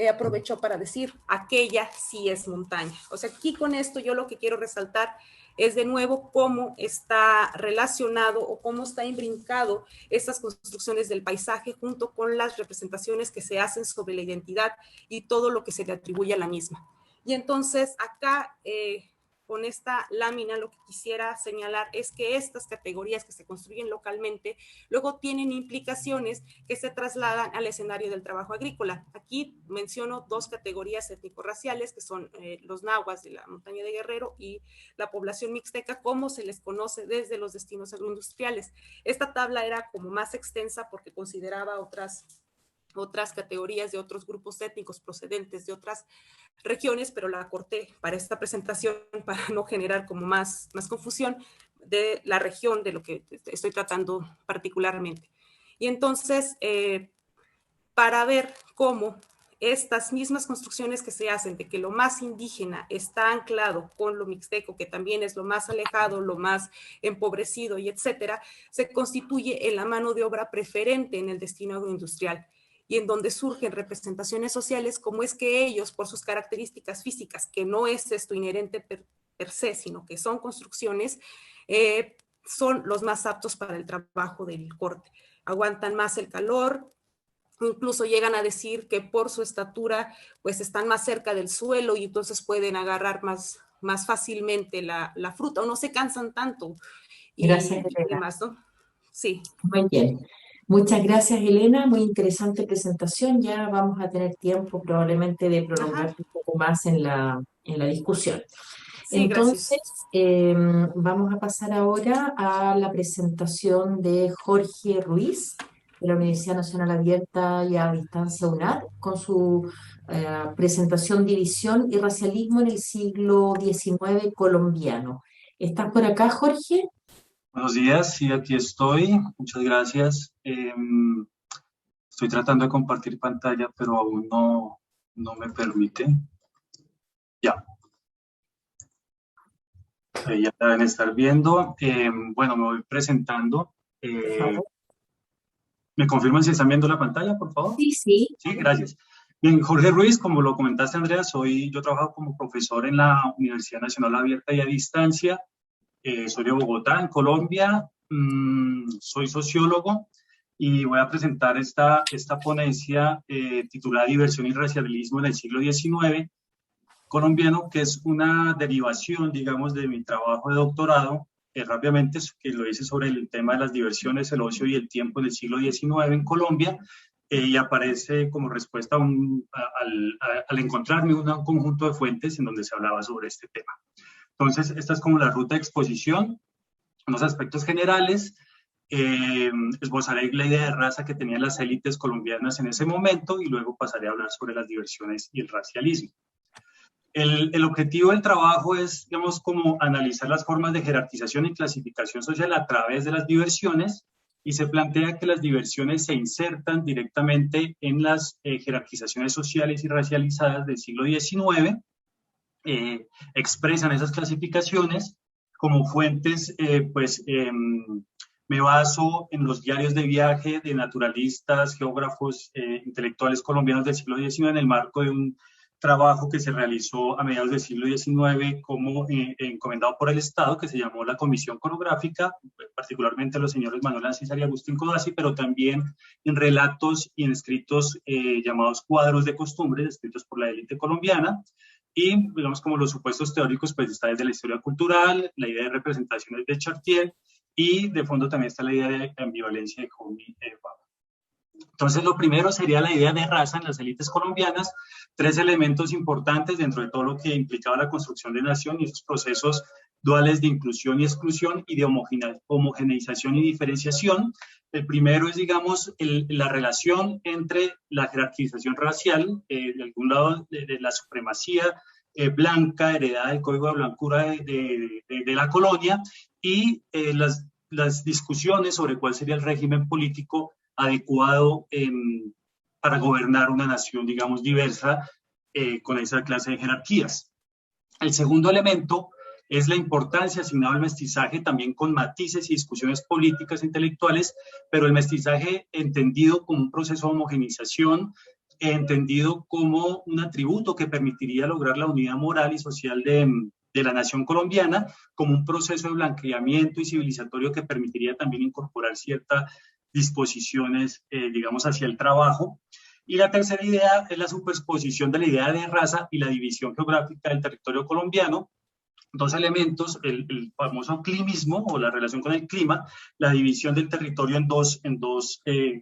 Speaker 3: aprovechó para decir, aquella sí es montaña. O sea, aquí con esto yo lo que quiero resaltar es de nuevo cómo está relacionado o cómo está imbrincado estas construcciones del paisaje junto con las representaciones que se hacen sobre la identidad y todo lo que se le atribuye a la misma. Y entonces acá, con esta lámina, lo que quisiera señalar es que estas categorías que se construyen localmente luego tienen implicaciones que se trasladan al escenario del trabajo agrícola. Aquí menciono dos categorías étnico-raciales, que son los nahuas de la montaña de Guerrero y la población mixteca, como se les conoce desde los destinos agroindustriales. Esta tabla era como más extensa porque consideraba otras categorías de otros grupos étnicos procedentes de otras regiones, pero la corté para esta presentación para no generar como más confusión de la región de lo que estoy tratando particularmente. Y entonces, para ver cómo estas mismas construcciones que se hacen de que lo más indígena está anclado con lo mixteco, que también es lo más alejado, lo más empobrecido y etcétera, se constituye en la mano de obra preferente en el destino agroindustrial, y en donde surgen representaciones sociales, como es que ellos, por sus características físicas, que no es esto inherente per se, sino que son construcciones, son los más aptos para el trabajo del corte. Aguantan más el calor, incluso llegan a decir que por su estatura, pues están más cerca del suelo y entonces pueden agarrar más fácilmente la fruta, o no se cansan tanto.
Speaker 1: Gracias,
Speaker 3: y demás, ¿no? Sí.
Speaker 1: Muy bien. Muchas gracias, Elena. Muy interesante presentación. Ya vamos a tener tiempo probablemente de prolongar un poco más en la discusión.
Speaker 3: Sí,
Speaker 1: Entonces,
Speaker 3: gracias.
Speaker 1: vamos a pasar ahora a la presentación de Jorge Ruiz, de la Universidad Nacional Abierta y a Distancia UNAD, con su presentación División y Racialismo en el siglo XIX colombiano. ¿Estás por acá, Jorge?
Speaker 4: Buenos días, sí, aquí estoy. Muchas gracias. Estoy tratando de compartir pantalla, pero aún no me permite. Ya. Ahí ya deben estar viendo. Bueno, me voy presentando. ¿Me confirman si están viendo la pantalla, por favor?
Speaker 1: Sí, sí.
Speaker 4: Sí, gracias. Bien, Jorge Ruiz, como lo comentaste, Andrea, yo trabajo como profesor en la Universidad Nacional Abierta y a Distancia. Soy de Bogotá, en Colombia. Soy sociólogo y voy a presentar esta ponencia titulada Diversión y Racialismo en el siglo XIX colombiano, que es una derivación, digamos, de mi trabajo de doctorado, rápidamente, que lo hice sobre el tema de las diversiones, el ocio y el tiempo en el siglo XIX en Colombia, y aparece como respuesta al encontrarme un conjunto de fuentes en donde se hablaba sobre este tema. Entonces, esta es como la ruta de exposición, unos aspectos generales. Esbozaré la idea de raza que tenían las élites colombianas en ese momento y luego pasaré a hablar sobre las diversiones y el racialismo. El objetivo del trabajo es, digamos, como analizar las formas de jerarquización y clasificación social a través de las diversiones, y se plantea que las diversiones se insertan directamente en las jerarquizaciones sociales y racializadas del siglo XIX, expresan esas clasificaciones como fuentes, me baso en los diarios de viaje de naturalistas, geógrafos, intelectuales colombianos del siglo XIX en el marco de un trabajo que se realizó a mediados del siglo XIX como encomendado por el Estado, que se llamó la Comisión Conográfica, particularmente los señores Manuel Ancísar y Agustín Codazzi, pero también en relatos y en escritos llamados cuadros de costumbres, escritos por la élite colombiana. Y, digamos, como los supuestos teóricos, pues está desde la historia cultural, la idea de representaciones de Chartier, y de fondo también está la idea de ambivalencia de Comey. Entonces, lo primero sería la idea de raza en las élites colombianas, tres elementos importantes dentro de todo lo que implicaba la construcción de nación y esos procesos duales de inclusión y exclusión y de homogeneización y diferenciación. El primero es, digamos, la relación entre la jerarquización racial, de algún lado de la supremacía blanca, heredada del código de blancura de la colonia, y las discusiones sobre cuál sería el régimen político adecuado para gobernar una nación, digamos, diversa, con esa clase de jerarquías. El segundo elemento es la importancia asignada al mestizaje, también con matices y discusiones políticas e intelectuales, pero el mestizaje entendido como un proceso de homogenización, entendido como un atributo que permitiría lograr la unidad moral y social de la nación colombiana, como un proceso de blanqueamiento y civilizatorio que permitiría también incorporar ciertas disposiciones, digamos, hacia el trabajo. Y la tercera idea es la superposición de la idea de raza y la división geográfica del territorio colombiano. Dos elementos, el famoso climismo o la relación con el clima, la división del territorio en dos,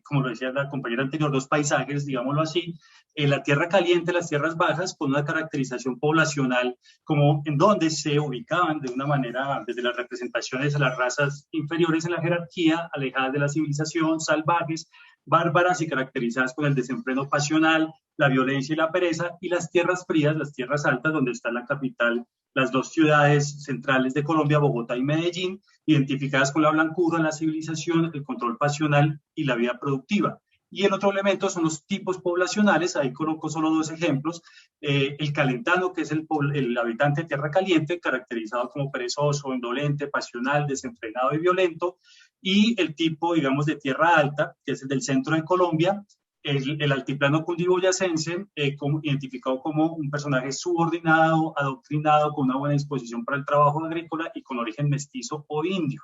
Speaker 4: como lo decía la compañera anterior, dos paisajes, digámoslo así, la tierra caliente, las tierras bajas, con una caracterización poblacional, como en donde se ubicaban de una manera, desde las representaciones de las razas inferiores en la jerarquía, alejadas de la civilización, salvajes, bárbaras y caracterizadas con el desenfreno pasional, la violencia y la pereza, y las tierras frías, las tierras altas, donde está la capital, las dos ciudades centrales de Colombia, Bogotá y Medellín, identificadas con la blancura, la civilización, el control pasional y la vida productiva. Y el otro elemento son los tipos poblacionales, ahí coloco solo dos ejemplos, el calentano, que es el habitante de tierra caliente, caracterizado como perezoso, indolente, pasional, desenfrenado y violento, y el tipo, digamos, de tierra alta, que es el del centro de Colombia, el altiplano cundiboyacense, identificado como un personaje subordinado, adoctrinado, con una buena disposición para el trabajo agrícola y con origen mestizo o indio.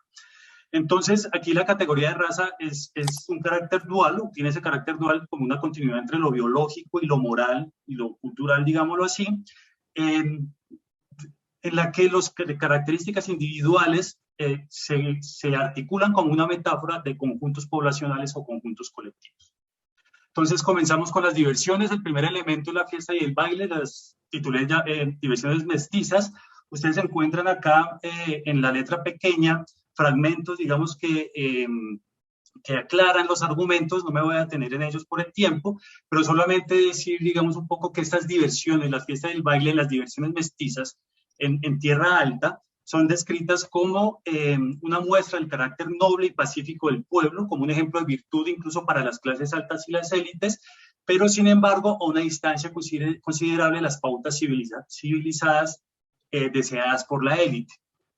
Speaker 4: Entonces, aquí la categoría de raza es un carácter dual, tiene ese carácter dual como una continuidad entre lo biológico y lo moral y lo cultural, digámoslo así, en la que las características individuales se articulan como una metáfora de conjuntos poblacionales o conjuntos colectivos. Entonces comenzamos con las diversiones. El primer elemento es la fiesta y el baile, las titulé ya diversiones mestizas. Ustedes encuentran acá en la letra pequeña fragmentos, digamos, que aclaran los argumentos. No me voy a detener en ellos por el tiempo, pero solamente decir, digamos, un poco que estas diversiones, la fiesta y el baile, las diversiones mestizas en Tierra Alta, son descritas como una muestra del carácter noble y pacífico del pueblo, como un ejemplo de virtud incluso para las clases altas y las élites, pero sin embargo a una distancia considerable de las pautas civilizadas deseadas por la élite,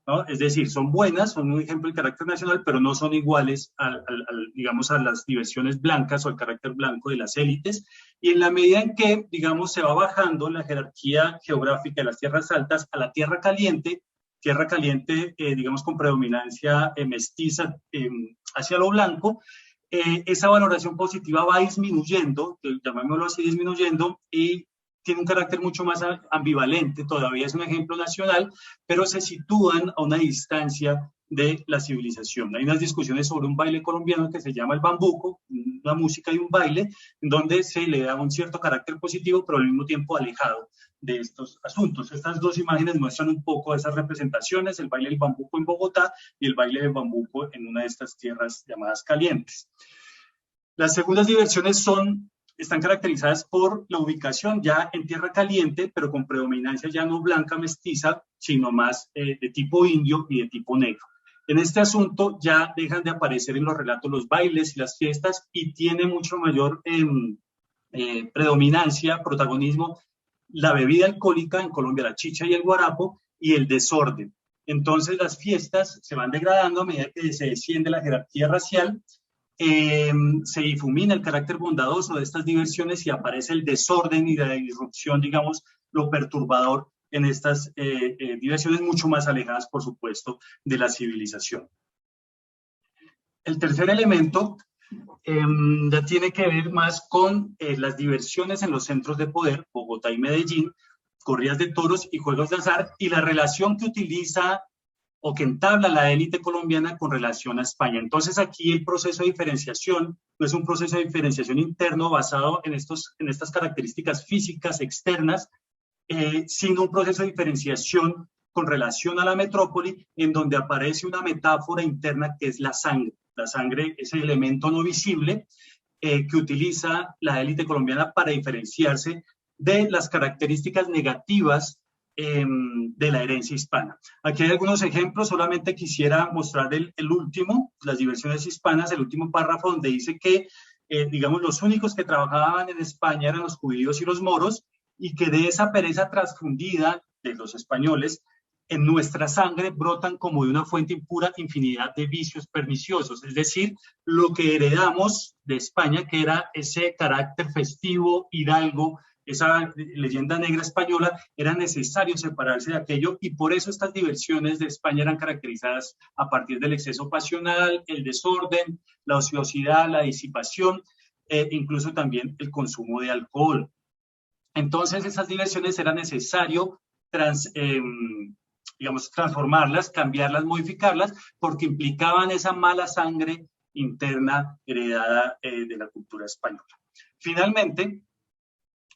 Speaker 4: ¿no? Es decir, son buenas, son un ejemplo del carácter nacional, pero no son iguales digamos, a las diversiones blancas o al carácter blanco de las élites, y en la medida en que, digamos, se va bajando la jerarquía geográfica de las tierras altas a la tierra caliente, digamos, con predominancia mestiza hacia lo blanco, esa valoración positiva va disminuyendo, llamémoslo así, disminuyendo, y tiene un carácter mucho más ambivalente, todavía es un ejemplo nacional, pero se sitúan a una distancia de la civilización. Hay unas discusiones sobre un baile colombiano que se llama el bambuco, una música y un baile, en donde se le da un cierto carácter positivo, pero al mismo tiempo alejado de estos asuntos. Estas dos imágenes muestran un poco esas representaciones, el baile del bambuco en Bogotá y el baile del bambuco en una de estas tierras llamadas calientes. Las segundas diversiones están caracterizadas por la ubicación ya en tierra caliente, pero con predominancia ya no blanca mestiza, sino más de tipo indio y de tipo negro. En este asunto ya dejan de aparecer en los relatos los bailes y las fiestas y tiene mucho mayor predominancia, protagonismo, la bebida alcohólica, en Colombia la chicha y el guarapo, y el desorden. Entonces las fiestas se van degradando a medida que se desciende la jerarquía racial, se difumina el carácter bondadoso de estas diversiones y aparece el desorden y la disrupción, digamos, lo perturbador en estas diversiones mucho más alejadas, por supuesto, de la civilización. El tercer elemento ya tiene que ver más con las diversiones en los centros de poder, Bogotá y Medellín, corridas de toros y juegos de azar, y la relación que utiliza o que entabla la élite colombiana con relación a España. Entonces aquí el proceso de diferenciación no es un proceso de diferenciación interno basado en estas características físicas externas, sino un proceso de diferenciación con relación a la metrópoli, en donde aparece una metáfora interna que es la sangre. La sangre es el elemento no visible que utiliza la élite colombiana para diferenciarse de las características negativas de la herencia hispana. Aquí hay algunos ejemplos, solamente quisiera mostrar el último, las diversiones hispanas, el último párrafo donde dice que, digamos, los únicos que trabajaban en España eran los judíos y los moros, y que de esa pereza transfundida de los españoles, en nuestra sangre brotan como de una fuente impura infinidad de vicios perniciosos, es decir, lo que heredamos de España, que era ese carácter festivo, hidalgo, esa leyenda negra española, era necesario separarse de aquello, y por eso estas diversiones de España eran caracterizadas a partir del exceso pasional, el desorden, la ociosidad, la disipación, incluso también el consumo de alcohol. Entonces esas diversiones era necesario digamos, transformarlas, cambiarlas, modificarlas, porque implicaban esa mala sangre interna heredada de la cultura española. Finalmente,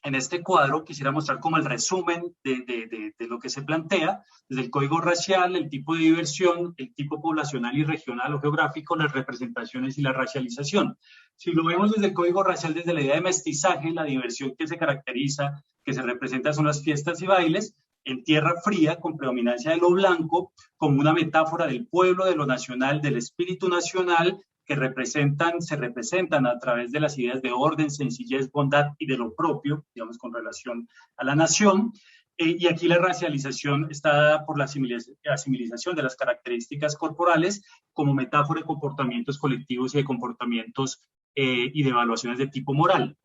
Speaker 4: en este cuadro quisiera mostrar como el resumen de lo que se plantea, desde el código racial, el tipo de diversión, el tipo poblacional y regional o geográfico, las representaciones y la racialización. Si lo vemos desde el código racial, desde la idea de mestizaje, la diversión que se caracteriza, que se representa son las fiestas y bailes, en tierra fría, con predominancia de lo blanco, como una metáfora del pueblo, de lo nacional, del espíritu nacional, que se representan a través de las ideas de orden, sencillez, bondad y de lo propio, digamos, con relación a la nación. Y aquí la racialización está dada por la asimilización de las características corporales como metáfora de comportamientos colectivos y de comportamientos y de evaluaciones de tipo moral.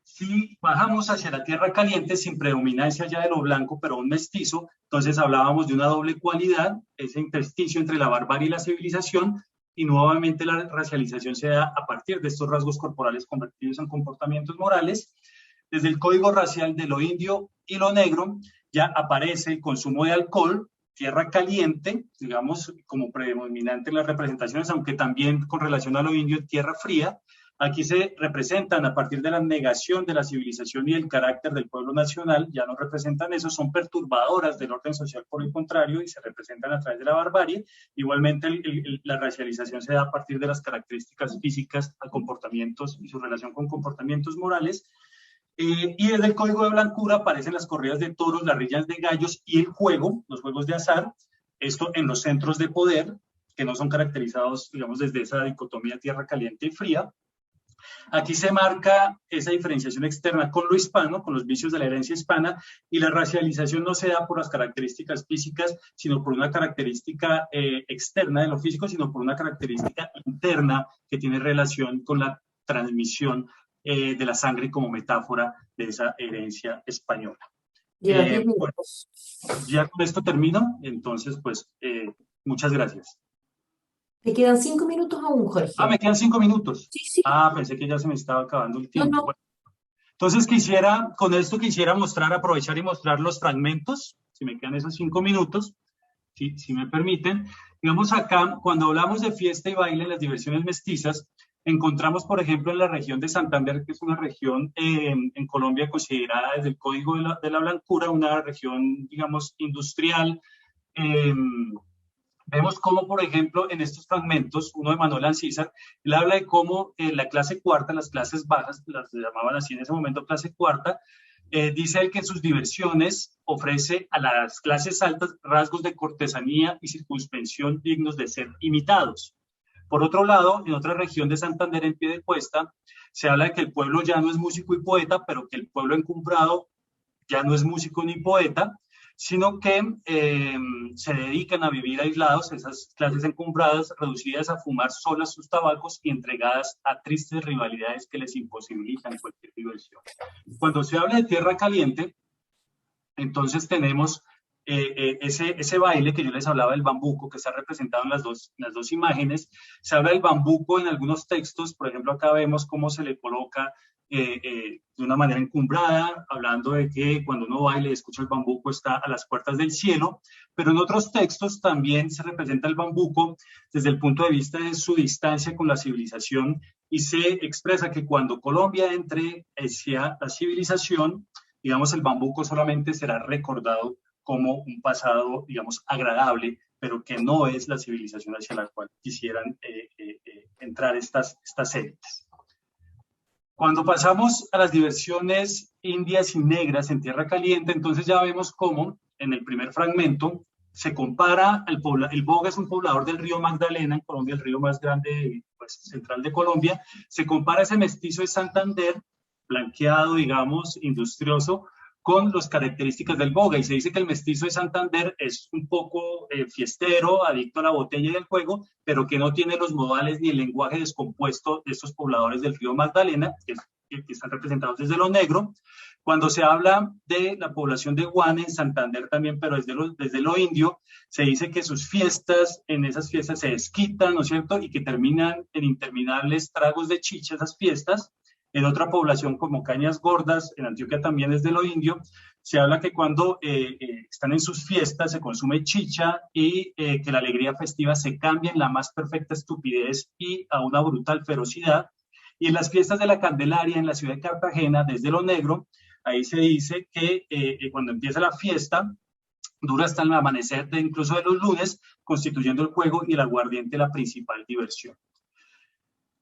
Speaker 4: Si bajamos hacia la tierra caliente, sin predominancia ya de lo blanco, pero un mestizo, entonces hablábamos de una doble cualidad, ese intersticio entre la barbarie y la civilización, y nuevamente la racialización se da a partir de estos rasgos corporales convertidos en comportamientos morales. Desde el código racial de lo indio y lo negro ya aparece el consumo de alcohol, tierra caliente, digamos, como predominante en las representaciones, aunque también con relación a lo indio, tierra fría. Aquí se representan a partir de la negación de la civilización y el carácter del pueblo nacional, ya no representan eso, son perturbadoras del orden social por el contrario y se representan a través de la barbarie. Igualmente la racialización se da a partir de las características físicas a comportamientos y su relación con comportamientos morales. Y desde el código de blancura aparecen las corridas de toros, las riñas de gallos y el juego, los juegos de azar, esto en los centros de poder, que no son caracterizados, digamos, desde esa dicotomía tierra caliente y fría. Aquí se marca esa diferenciación externa con lo hispano, con los vicios de la herencia hispana, y la racialización no se da por las características físicas, sino por una característica externa de lo físico, sino por una característica interna que tiene relación con la transmisión de la sangre como metáfora de esa herencia española. Bueno, ya con esto termino, entonces pues muchas gracias.
Speaker 1: Te quedan 5 minutos aún, Jorge.
Speaker 4: Ah, me quedan 5 minutos.
Speaker 1: Sí, sí.
Speaker 4: Ah, pensé que ya se me estaba acabando el tiempo.
Speaker 1: No.
Speaker 4: Bueno, entonces con esto quisiera aprovechar y mostrar los fragmentos, si me quedan esos 5 minutos, si me permiten. Digamos acá, cuando hablamos de fiesta y baile en las diversiones mestizas, encontramos, por ejemplo, en la región de Santander, que es una región en Colombia considerada desde el Código de la Blancura, una región, digamos, industrial. Vemos cómo, por ejemplo, en estos fragmentos, uno de Manuel Ancísar, él habla de cómo la clase cuarta, las clases bajas, las llamaban así en ese momento clase cuarta, dice él que en sus diversiones ofrece a las clases altas rasgos de cortesanía y circunspección dignos de ser imitados. Por otro lado, en otra región de Santander, en Piedecuesta, se habla de que el pueblo ya no es músico y poeta, pero que el pueblo encumbrado ya no es músico ni poeta, sino que se dedican a vivir aislados, esas clases encumbradas, reducidas a fumar solas sus tabacos y entregadas a tristes rivalidades que les imposibilitan cualquier diversión. Cuando se habla de tierra caliente, entonces tenemos ese baile que yo les hablaba del bambuco, que está representado en las dos imágenes. Se habla del bambuco en algunos textos, por ejemplo, acá vemos cómo se le coloca de una manera encumbrada, hablando de que cuando uno baila y escucha el bambuco está a las puertas del cielo, pero en otros textos también se representa el bambuco desde el punto de vista de su distancia con la civilización y se expresa que cuando Colombia entre hacia la civilización, digamos, el bambuco solamente será recordado como un pasado, digamos, agradable, pero que no es la civilización hacia la cual quisieran entrar estas élites. Cuando pasamos a las diversiones indias y negras en Tierra Caliente, entonces ya vemos cómo en el primer fragmento se compara, el Boga es un poblador del río Magdalena, en Colombia, el río más grande, pues, central de Colombia, se compara ese mestizo de Santander, blanqueado, digamos, industrioso, con las características del Boga, y se dice que el mestizo de Santander es un poco fiestero, adicto a la botella y al juego, pero que no tiene los modales ni el lenguaje descompuesto de estos pobladores del río Magdalena, que están representados desde lo negro. Cuando se habla de la población de Guane, en Santander también, pero desde lo indio, se dice que sus fiestas, en esas fiestas se desquitan, ¿no es cierto?, y que terminan en interminables tragos de chicha esas fiestas. En otra población como Cañas Gordas, en Antioquia también desde lo indio, se habla que cuando están en sus fiestas se consume chicha y que la alegría festiva se cambia en la más perfecta estupidez y a una brutal ferocidad. Y en las fiestas de la Candelaria en la ciudad de Cartagena, desde lo negro, ahí se dice que cuando empieza la fiesta, dura hasta el amanecer incluso de los lunes, constituyendo el juego y el aguardiente la principal diversión.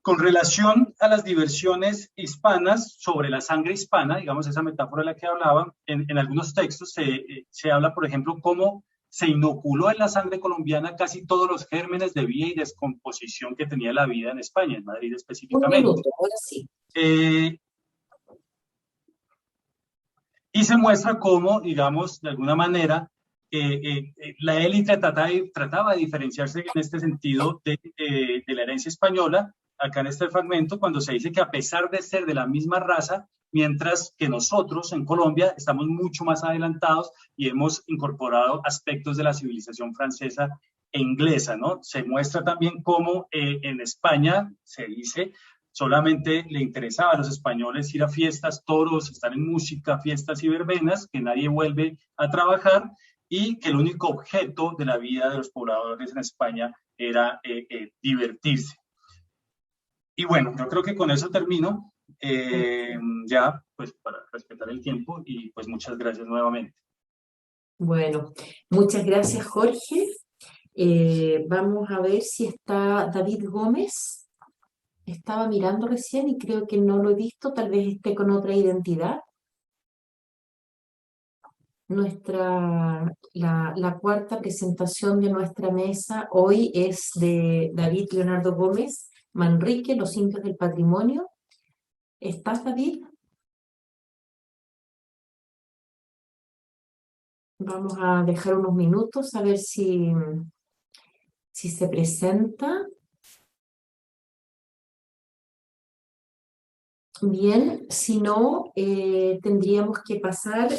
Speaker 4: Con relación a las diversiones hispanas, sobre la sangre hispana, digamos esa metáfora de la que hablaba, en algunos textos se habla, por ejemplo, cómo se inoculó en la sangre colombiana casi todos los gérmenes de vida y descomposición que tenía la vida en España, en Madrid específicamente.
Speaker 1: Un minuto, ahora sí.
Speaker 4: Y se muestra cómo, digamos, de alguna manera, la élite trataba de diferenciarse en este sentido de la herencia española, acá en este fragmento, cuando se dice que a pesar de ser de la misma raza, mientras que nosotros en Colombia estamos mucho más adelantados y hemos incorporado aspectos de la civilización francesa e inglesa, ¿no? Se muestra también cómo en España se dice solamente le interesaba a los españoles ir a fiestas, toros, estar en música, fiestas y verbenas, que nadie vuelve a trabajar y que el único objeto de la vida de los pobladores en España era divertirse. Y bueno, yo creo que con eso termino, ya pues para respetar el tiempo y pues muchas gracias nuevamente.
Speaker 1: Bueno, muchas gracias, Jorge. Vamos a ver si está David Gómez. Estaba mirando recién y creo que no lo he visto, tal vez esté con otra identidad. La cuarta presentación de nuestra mesa hoy es de David Leonardo Gómez Manrique, Los Indios del Patrimonio. ¿Estás, David? Vamos a dejar unos minutos a ver si se presenta. Bien, si no, tendríamos que pasar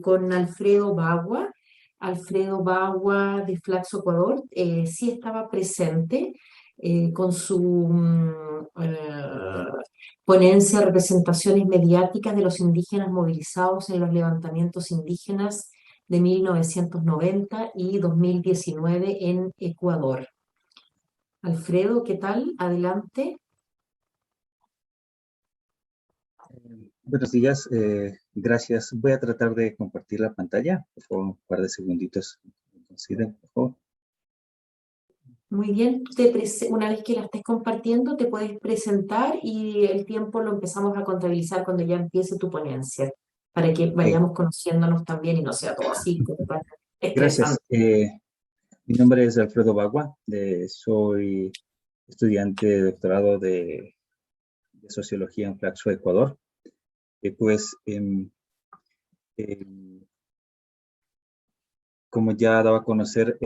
Speaker 1: con Alfredo Bagua. Alfredo Bagua de Flaxo Ecuador sí estaba presente con su ponencia Representaciones mediáticas de los indígenas movilizados en los levantamientos indígenas de 1990 y 2019 en Ecuador. Alfredo, ¿qué tal? Adelante.
Speaker 5: Buenos días, gracias. Voy a tratar de compartir la pantalla. Por favor, un par de segunditos. Consideren, por favor.
Speaker 1: Muy bien, una vez que la estés compartiendo, te puedes presentar y el tiempo lo empezamos a contabilizar cuando ya empiece tu ponencia, para que vayamos conociéndonos también y no sea todo así como tan estresante.
Speaker 5: Gracias. Mi nombre es Alfredo Bagua. Soy estudiante de doctorado de Sociología en Flaxo, Ecuador. Como ya daba a conocer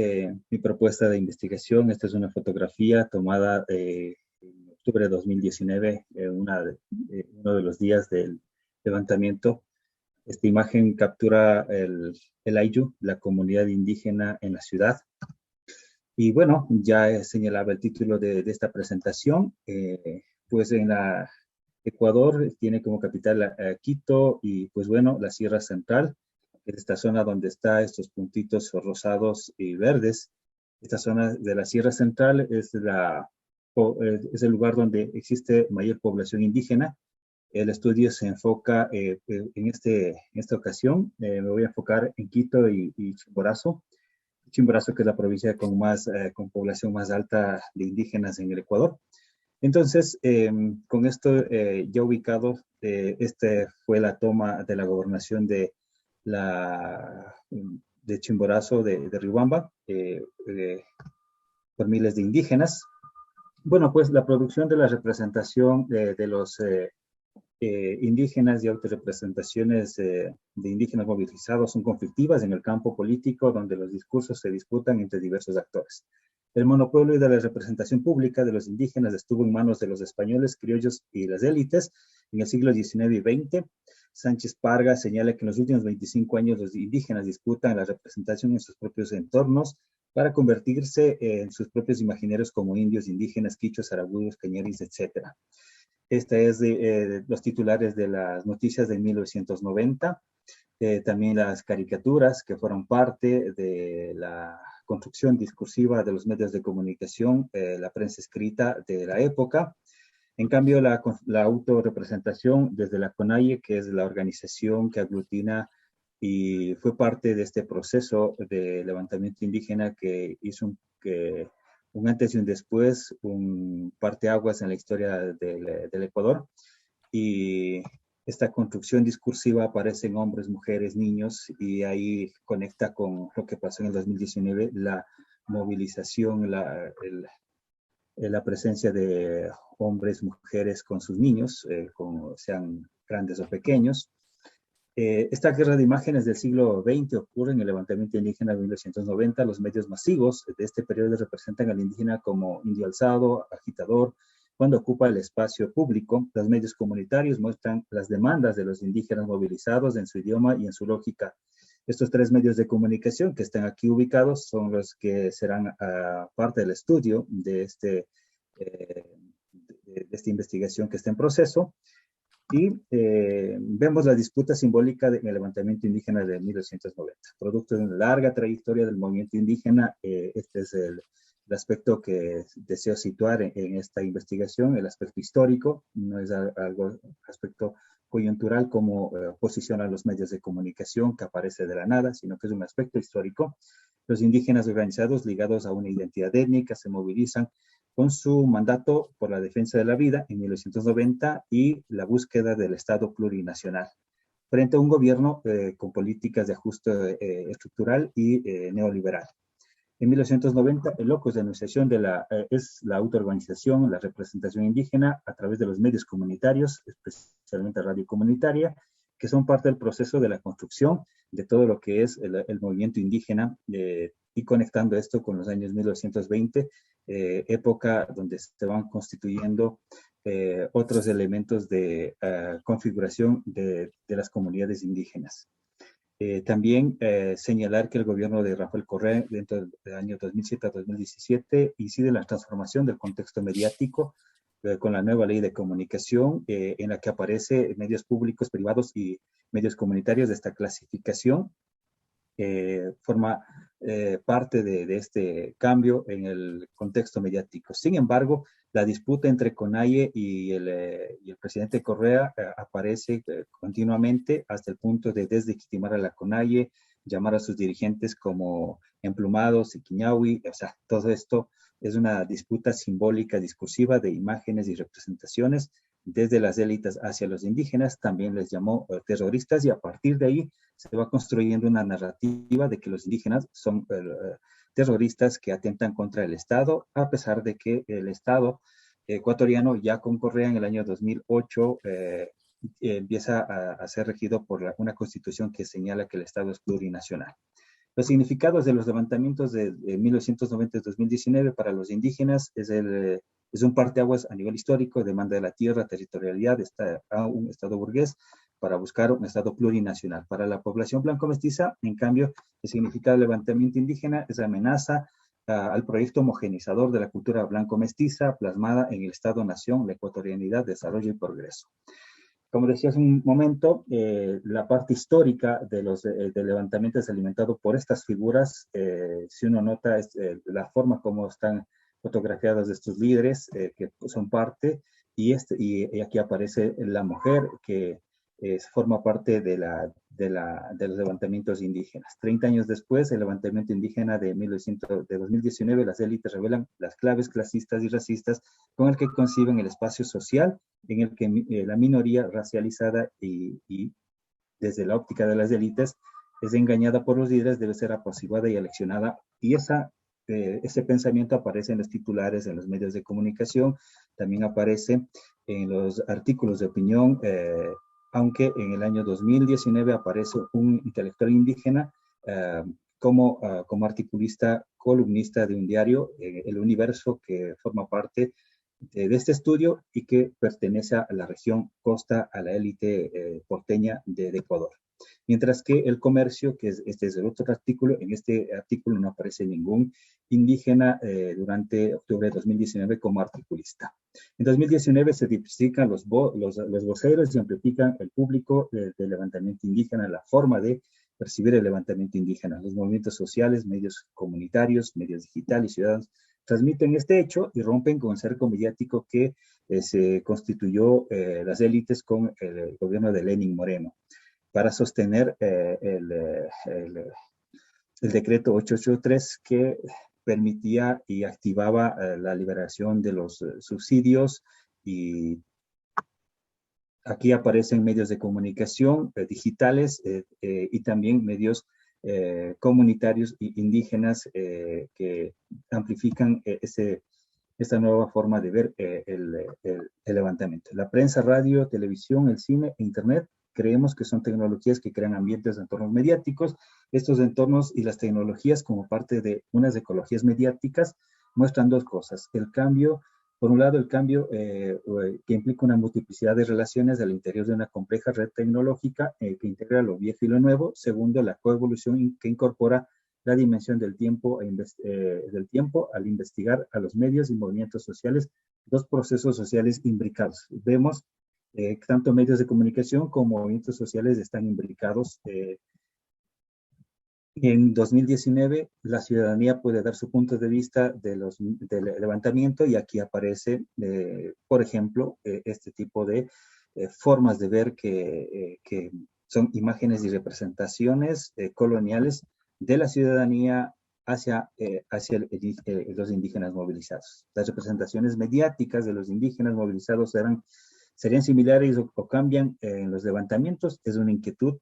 Speaker 5: mi propuesta de investigación, esta es una fotografía tomada en octubre de 2019, uno de los días del levantamiento. Esta imagen captura el Ayllu, la comunidad indígena en la ciudad. Y bueno, ya señalaba el título de esta presentación, pues en Ecuador tiene como capital Quito y pues bueno, la Sierra Central, esta zona donde está estos puntitos rosados y verdes. Esta zona de la Sierra Central es el lugar donde existe mayor población indígena. El estudio se enfoca en esta ocasión, me voy a enfocar en Quito y Chimborazo. Chimborazo, que es la provincia con población más alta de indígenas en el Ecuador. Entonces, con esto ya ubicado, esta fue la toma de la gobernación de Chimborazo de Riobamba por miles de indígenas. Bueno, pues la producción de la representación de los indígenas y autorrepresentaciones de indígenas movilizados son conflictivas en el campo político, donde los discursos se disputan entre diversos actores. El monopolio de la representación pública de los indígenas estuvo en manos de los españoles, criollos y las élites en el siglo XIX y XX. Sánchez Parga señala que en los últimos 25 años los indígenas disputan la representación en sus propios entornos para convertirse en sus propios imaginarios como indios, indígenas, quichos, arahuacos, cañaris, etc. Esta es de los titulares de las noticias de 1990. También las caricaturas que fueron parte de la construcción discursiva de los medios de comunicación, la prensa escrita de la época. En cambio, la autorrepresentación desde la CONAIE, que es la organización que aglutina y fue parte de este proceso de levantamiento indígena que hizo un antes y un después, un parteaguas en la historia del Ecuador. Y esta construcción discursiva aparece en hombres, mujeres, niños, y ahí conecta con lo que pasó en el 2019, la movilización, la presencia de hombres, mujeres con sus niños, sean grandes o pequeños. Esta guerra de imágenes del siglo XX ocurre en el levantamiento indígena de 1990. Los medios masivos de este periodo representan al indígena como indio alzado, agitador, cuando ocupa el espacio público. Los medios comunitarios muestran las demandas de los indígenas movilizados en su idioma y en su lógica. Estos tres medios de comunicación que están aquí ubicados son los que serán parte del estudio de esta investigación que está en proceso. Y vemos la disputa simbólica en el levantamiento indígena de 1990. Producto de una larga trayectoria del movimiento indígena, este es el aspecto que deseo situar en esta investigación, el aspecto histórico, no es algo aspecto coyuntural como posiciona los medios de comunicación que aparece de la nada, sino que es un aspecto histórico. Los indígenas organizados ligados a una identidad étnica se movilizan con su mandato por la defensa de la vida en 1990 y la búsqueda del Estado plurinacional, frente a un gobierno con políticas de ajuste estructural y neoliberal. En 1990, el locus de enunciación es la autoorganización, la representación indígena a través de los medios comunitarios, especialmente radio comunitaria, que son parte del proceso de la construcción de todo lo que es el movimiento indígena y conectando esto con los años 1920, época donde se van constituyendo otros elementos de configuración de las comunidades indígenas. También señalar que el gobierno de Rafael Correa, dentro del año 2007 a 2017, incide en la transformación del contexto mediático con la nueva ley de comunicación, en la que aparece medios públicos, privados y medios comunitarios de esta clasificación. Forma parte de este cambio en el contexto mediático. Sin embargo, la disputa entre CONAIE y el presidente Correa aparece continuamente hasta el punto de deslegitimar a la CONAIE, llamar a sus dirigentes como emplumados y quiñahui. O sea, todo esto es una disputa simbólica, discursiva de imágenes y representaciones desde las élites hacia los indígenas. También les llamó terroristas y a partir de ahí se va construyendo una narrativa de que los indígenas son terroristas que atentan contra el Estado, a pesar de que el Estado ecuatoriano ya con Correa en el año 2008 empieza a ser regido por una constitución que señala que el Estado es plurinacional. Los significados de los levantamientos de 1990 y 2019 para los indígenas es un parteaguas a nivel histórico, demanda de la tierra, territorialidad, a un Estado burgués para buscar un Estado plurinacional. Para la población blanco-mestiza, en cambio, el significado del levantamiento indígena es amenaza al proyecto homogenizador de la cultura blanco-mestiza plasmada en el Estado-nación, la ecuatorianidad, desarrollo y progreso. Como decía hace un momento, la parte histórica del levantamiento es alimentado por estas figuras. Si uno nota la forma como están fotografiadas de estos líderes que son parte, y aquí aparece la mujer que forma parte de los levantamientos indígenas. 30 años después, el levantamiento indígena de 2019, las élites revelan las claves clasistas y racistas con el que conciben el espacio social en el que la minoría racializada y desde la óptica de las élites es engañada por los líderes, debe ser apaciguada y aleccionada. Y ese pensamiento aparece en los titulares, en los medios de comunicación, también aparece en los artículos de opinión, aunque en el año 2019 aparece un intelectual indígena como articulista, columnista de un diario, El Universo, que forma parte de este estudio y que pertenece a la región costa, a la élite porteña de Ecuador. Mientras que El Comercio, que este es el otro artículo, en este artículo no aparece ningún indígena durante octubre de 2019 como articulista. En 2019 se diversifican los voceros y amplifican el público del levantamiento indígena, la forma de percibir el levantamiento indígena. Los movimientos sociales, medios comunitarios, medios digitales y ciudadanos transmiten este hecho y rompen con el cerco mediático que se constituyó las élites con el gobierno de Lenín Moreno para sostener el decreto 883 que permitía y activaba la liberación de los subsidios. Y aquí aparecen medios de comunicación digitales y también medios comunitarios e indígenas que amplifican esta nueva forma de ver el levantamiento. La prensa, radio, televisión, el cine e internet creemos que son tecnologías que crean ambientes de entornos mediáticos. Estos entornos y las tecnologías, como parte de unas ecologías mediáticas, muestran dos cosas. El cambio, por un lado, el cambio que implica una multiplicidad de relaciones al interior de una compleja red tecnológica que integra lo viejo y lo nuevo. Segundo, la coevolución que incorpora la dimensión del tiempo al investigar a los medios y movimientos sociales, dos procesos sociales imbricados. Vemos tanto medios de comunicación como movimientos sociales están imbricados. En 2019, la ciudadanía puede dar su punto de vista del levantamiento y aquí aparece, por ejemplo, este tipo de formas de ver que son imágenes y representaciones coloniales de la ciudadanía hacia los indígenas movilizados. Las representaciones mediáticas de los indígenas movilizados serían similares o cambian en los levantamientos. Es una inquietud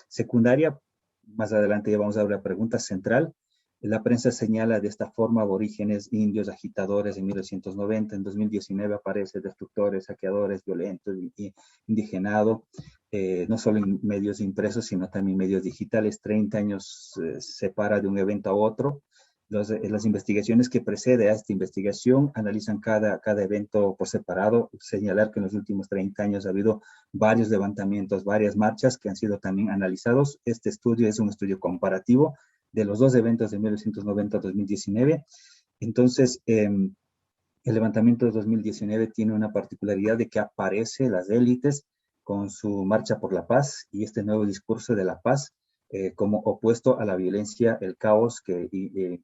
Speaker 5: secundaria. Más adelante ya vamos a ver la pregunta central. La prensa señala de esta forma aborígenes, indios, agitadores en 1990. En 2019 aparece destructores, saqueadores, violentos, indigenado, no solo en medios impresos, sino también medios digitales. 30 años separa de un evento a otro. Las investigaciones que preceden a esta investigación analizan cada evento por separado. Señalar que en los últimos 30 años ha habido varios levantamientos, varias marchas que han sido también analizados. Este estudio es un estudio comparativo de los dos eventos de 1990 a 2019. Entonces, el levantamiento de 2019 tiene una particularidad de que aparece las élites con su marcha por la paz y este nuevo discurso de la paz como opuesto a la violencia, el caos que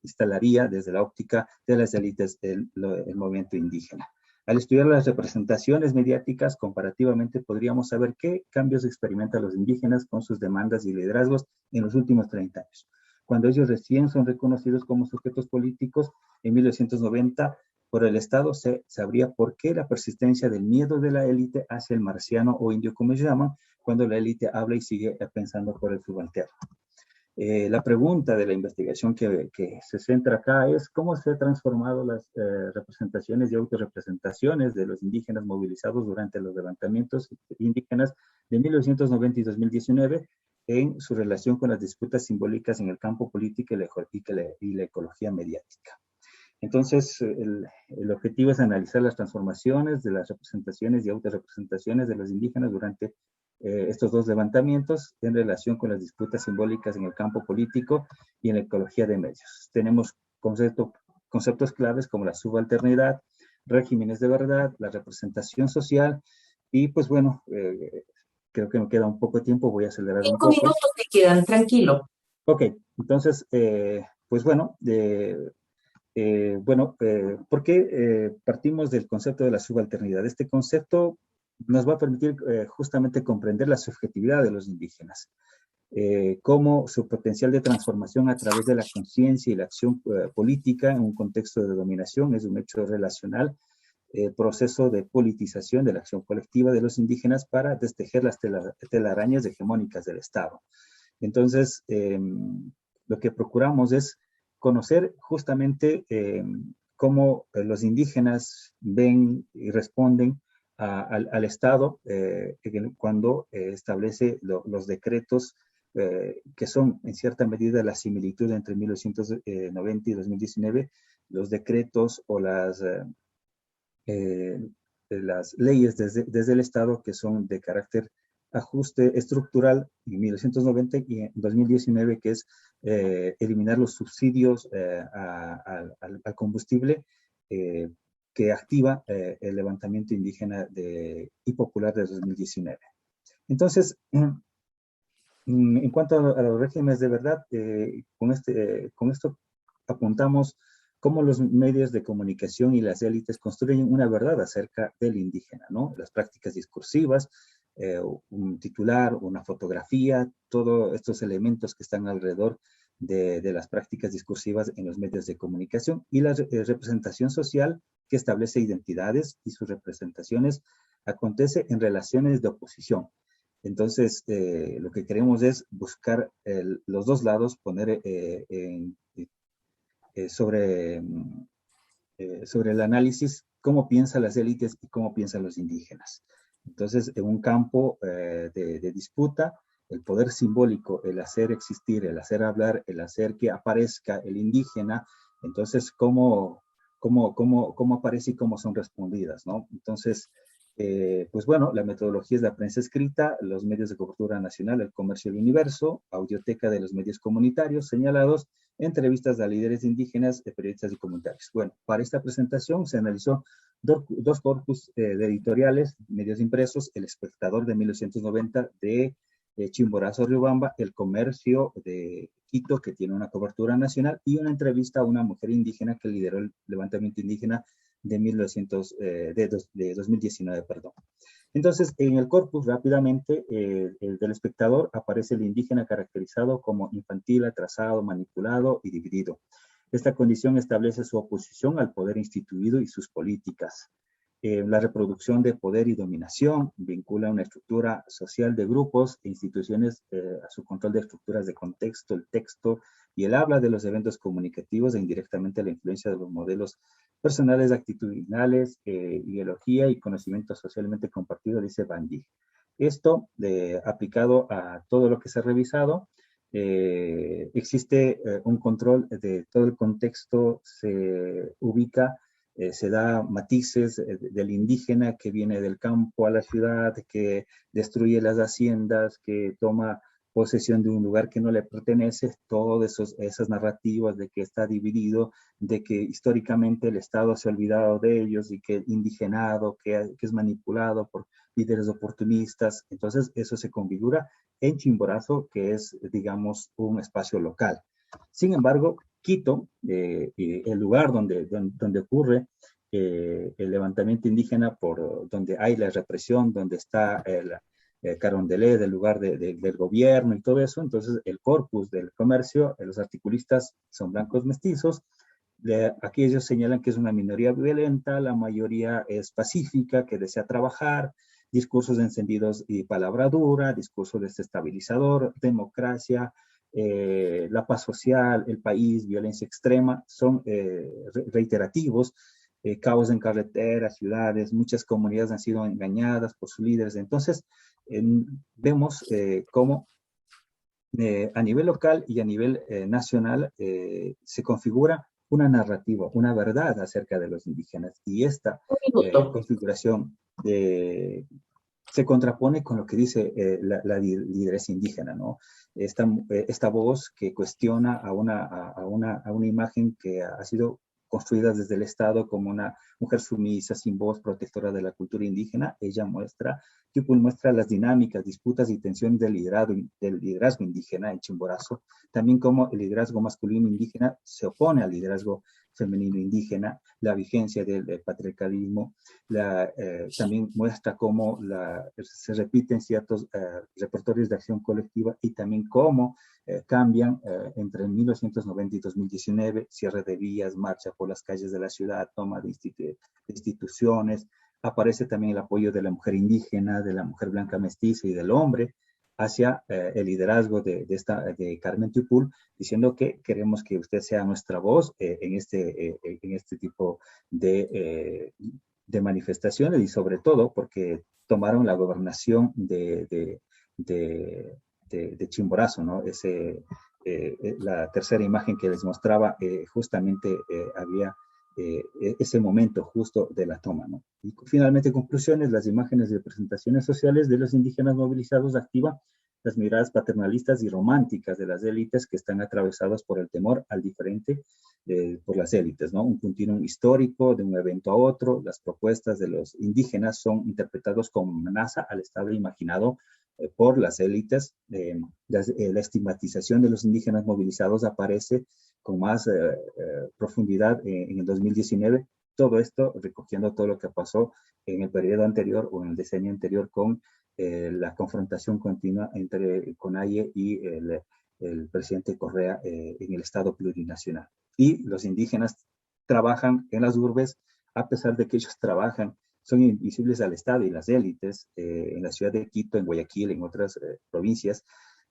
Speaker 5: instalaría desde la óptica de las élites el movimiento indígena. Al estudiar las representaciones mediáticas, comparativamente podríamos saber qué cambios experimentan los indígenas con sus demandas y liderazgos en los últimos 30 años. Cuando ellos recién son reconocidos como sujetos políticos, en 1990, por el Estado se sabría por qué la persistencia del miedo de la élite hacia el marciano o indio, como se llaman, cuando la élite habla y sigue pensando por el subalterno. La pregunta de la investigación que se centra acá es cómo se han transformado las representaciones y autorrepresentaciones de los indígenas movilizados durante los levantamientos indígenas de 1990 y 2019 en su relación con las disputas simbólicas en el campo político y la ecología mediática. Entonces, el objetivo es analizar las transformaciones de las representaciones y autorrepresentaciones de los indígenas durante estos dos levantamientos en relación con las disputas simbólicas en el campo político y en la ecología de medios. Tenemos conceptos claves como la subalternidad, regímenes de verdad, la representación social y pues bueno, creo que me queda un poco de tiempo, voy a acelerar un poco.
Speaker 1: 5 minutos te quedan, tranquilo.
Speaker 5: Ok, entonces, pues bueno, ¿por qué partimos del concepto de la subalternidad? Este concepto nos va a permitir justamente comprender la subjetividad de los indígenas, cómo su potencial de transformación a través de la conciencia y la acción política en un contexto de dominación es un hecho relacional, proceso de politización de la acción colectiva de los indígenas para destejer las telarañas hegemónicas del Estado. Entonces, lo que procuramos es conocer justamente cómo los indígenas ven y responden al Estado cuando establece los decretos que son en cierta medida la similitud entre 1990 y 2019, los decretos o las leyes desde el Estado que son de carácter ajuste estructural en 1990 y en 2019, que es eliminar los subsidios al combustible que activa el levantamiento indígena y popular de 2019. Entonces, en cuanto a los regímenes de verdad, con esto apuntamos cómo los medios de comunicación y las élites construyen una verdad acerca del indígena, ¿no? Las prácticas discursivas, un titular, una fotografía, todos estos elementos que están alrededor de las prácticas discursivas en los medios de comunicación y la representación social que establece identidades y sus representaciones acontece en relaciones de oposición. Entonces, lo que queremos es buscar los dos lados, poner sobre el análisis cómo piensan las élites y cómo piensan los indígenas. Entonces, en un campo de disputa, el poder simbólico, el hacer existir, el hacer hablar, el hacer que aparezca el indígena, entonces, cómo aparece y cómo son respondidas, ¿no? Entonces, pues bueno, la metodología es la prensa escrita, los medios de cobertura nacional, el comercio del universo, audioteca de los medios comunitarios señalados, entrevistas a líderes indígenas, periodistas y comunitarios. Bueno, para esta presentación se analizó dos corpus de editoriales, medios impresos, El Espectador de 1990 de Chimborazo, Riobamba, El Comercio de Quito, que tiene una cobertura nacional, y una entrevista a una mujer indígena que lideró el levantamiento indígena de 2019, perdón. Entonces, en el corpus, rápidamente, el del Espectador, aparece el indígena caracterizado como infantil, atrasado, manipulado y dividido. Esta condición establece su oposición al poder instituido y sus políticas. La reproducción de poder y dominación vincula una estructura social de grupos e instituciones a su control de estructuras de contexto, el texto y el habla de los eventos comunicativos e indirectamente a la influencia de los modelos personales, actitudinales, ideología y conocimiento socialmente compartido, dice Bandi. Esto, aplicado a todo lo que se ha revisado, existe un control de todo el contexto, se ubica, se da matices del indígena que viene del campo a la ciudad, que destruye las haciendas, que toma posesión de un lugar que no le pertenece, todas esas narrativas de que está dividido, de que históricamente el Estado se ha olvidado de ellos y que indigenado, que es manipulado por líderes oportunistas. Entonces eso se configura en Chimborazo, que es, digamos, un espacio local. Sin embargo, Quito, el lugar donde ocurre el levantamiento indígena, donde hay la represión, donde está Carondelet, del lugar del gobierno y todo eso, entonces el corpus del comercio, los articulistas son blancos mestizos. Aquí ellos señalan que es una minoría violenta, la mayoría es pacífica, que desea trabajar, discursos encendidos y palabra dura, discurso desestabilizador, democracia, la paz social, el país, violencia extrema, son reiterativos, caos en carreteras, ciudades, muchas comunidades han sido engañadas por sus líderes. Entonces, vemos cómo a nivel local y a nivel nacional se configura una narrativa, una verdad acerca de los indígenas. Y esta configuración se contrapone con lo que dice la lideresa indígena, ¿no? Esta voz que cuestiona a una imagen que ha sido construidas desde el Estado como una mujer sumisa, sin voz, protectora de la cultura indígena. Ella muestra, Tupul muestra las dinámicas, disputas y tensiones del liderazgo indígena en Chimborazo, también como el liderazgo masculino indígena se opone al liderazgo femenino indígena, la vigencia del patriarcalismo, también muestra cómo se repiten ciertos repertorios de acción colectiva y también cómo cambian entre 1990 y 2019, cierre de vías, marcha por las calles de la ciudad, toma de instituciones, aparece también el apoyo de la mujer indígena, de la mujer blanca mestiza y del hombre hacia el liderazgo de Carmen Tupul, diciendo que queremos que usted sea nuestra voz en este tipo de manifestaciones y sobre todo porque tomaron la gobernación de Chimborazo, ¿no? La tercera imagen que les mostraba justamente había ese momento justo de la toma, ¿no? Y finalmente, conclusiones, las imágenes de presentaciones sociales de los indígenas movilizados activan las miradas paternalistas y románticas de las élites que están atravesadas por el temor al diferente por las élites, ¿no? Un continuum histórico de un evento a otro. Las propuestas de los indígenas son interpretadas como amenaza al estado imaginado por las élites. La estigmatización de los indígenas movilizados aparece con más profundidad en el 2019. Todo esto recogiendo todo lo que pasó en el periodo anterior o en el decenio anterior con la confrontación continua entre CONAIE y el presidente Correa en el Estado plurinacional. Y los indígenas trabajan en las urbes, a pesar de que ellos trabajan, son invisibles al Estado y las élites, en la ciudad de Quito, en Guayaquil, en otras provincias,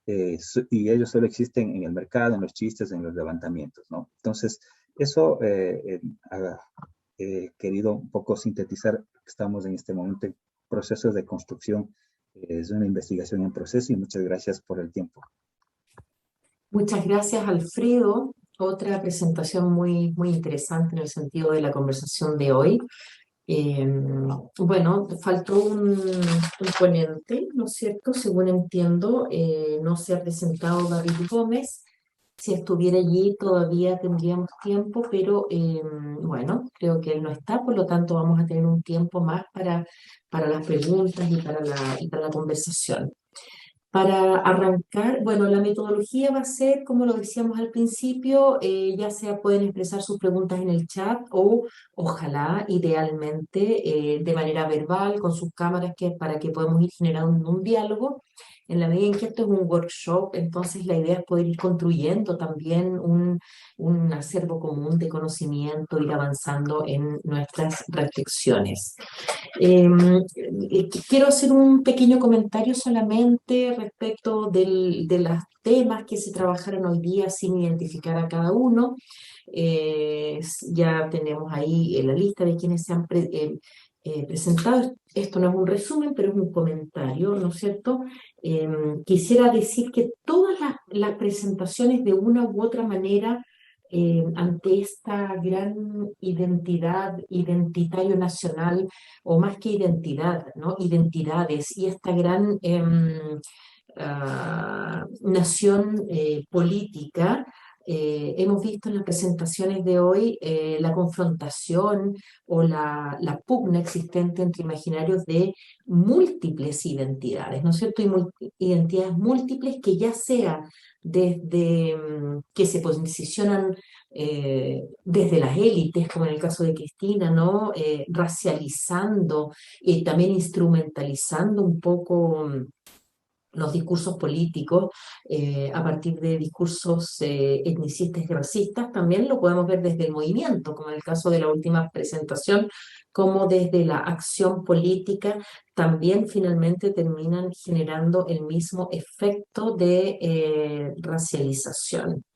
Speaker 5: y ellos solo existen en el mercado, en los chistes, en los levantamientos, ¿no? Entonces, eso he querido un poco sintetizar. Estamos en este momento en procesos de construcción, es una investigación en proceso y muchas gracias por el tiempo.
Speaker 1: Muchas gracias, Alfredo. Otra presentación muy, muy interesante en el sentido de la conversación de hoy. Bueno, faltó un ponente, ¿no es cierto? Según entiendo, no se ha presentado David Gómez. Si estuviera allí todavía tendríamos tiempo, pero bueno, creo que él no está, por lo tanto vamos a tener un tiempo más para las preguntas y para la conversación. Para arrancar, bueno, la metodología va a ser, como lo decíamos al principio, ya sea pueden expresar sus preguntas en el chat o ojalá, idealmente, de manera verbal, con sus cámaras, para que podamos ir generando un diálogo. En la medida en que esto es un workshop, entonces la idea es poder ir construyendo también un acervo común de conocimiento, ir avanzando en nuestras reflexiones. Quiero hacer un pequeño comentario solamente respecto de los temas que se trabajaron hoy día sin identificar a cada uno. Ya tenemos ahí la lista de quienes se han presentado. Esto no es un resumen, pero es un comentario, ¿no es cierto? Quisiera decir que todas las presentaciones de una u otra manera ante esta gran identidad, identitario nacional, o más que identidad, ¿no? Identidades, y esta gran nación política. Hemos visto en las presentaciones de hoy la confrontación o la pugna existente entre imaginarios de múltiples identidades, ¿no es cierto? Y identidades múltiples que ya sea desde que se posicionan desde las élites, como en el caso de Cristina, ¿no? Racializando y también instrumentalizando un poco los discursos políticos a partir de discursos etnicistas y racistas. También lo podemos ver desde el movimiento, como en el caso de la última presentación, como desde la acción política también finalmente terminan generando el mismo efecto de racialización,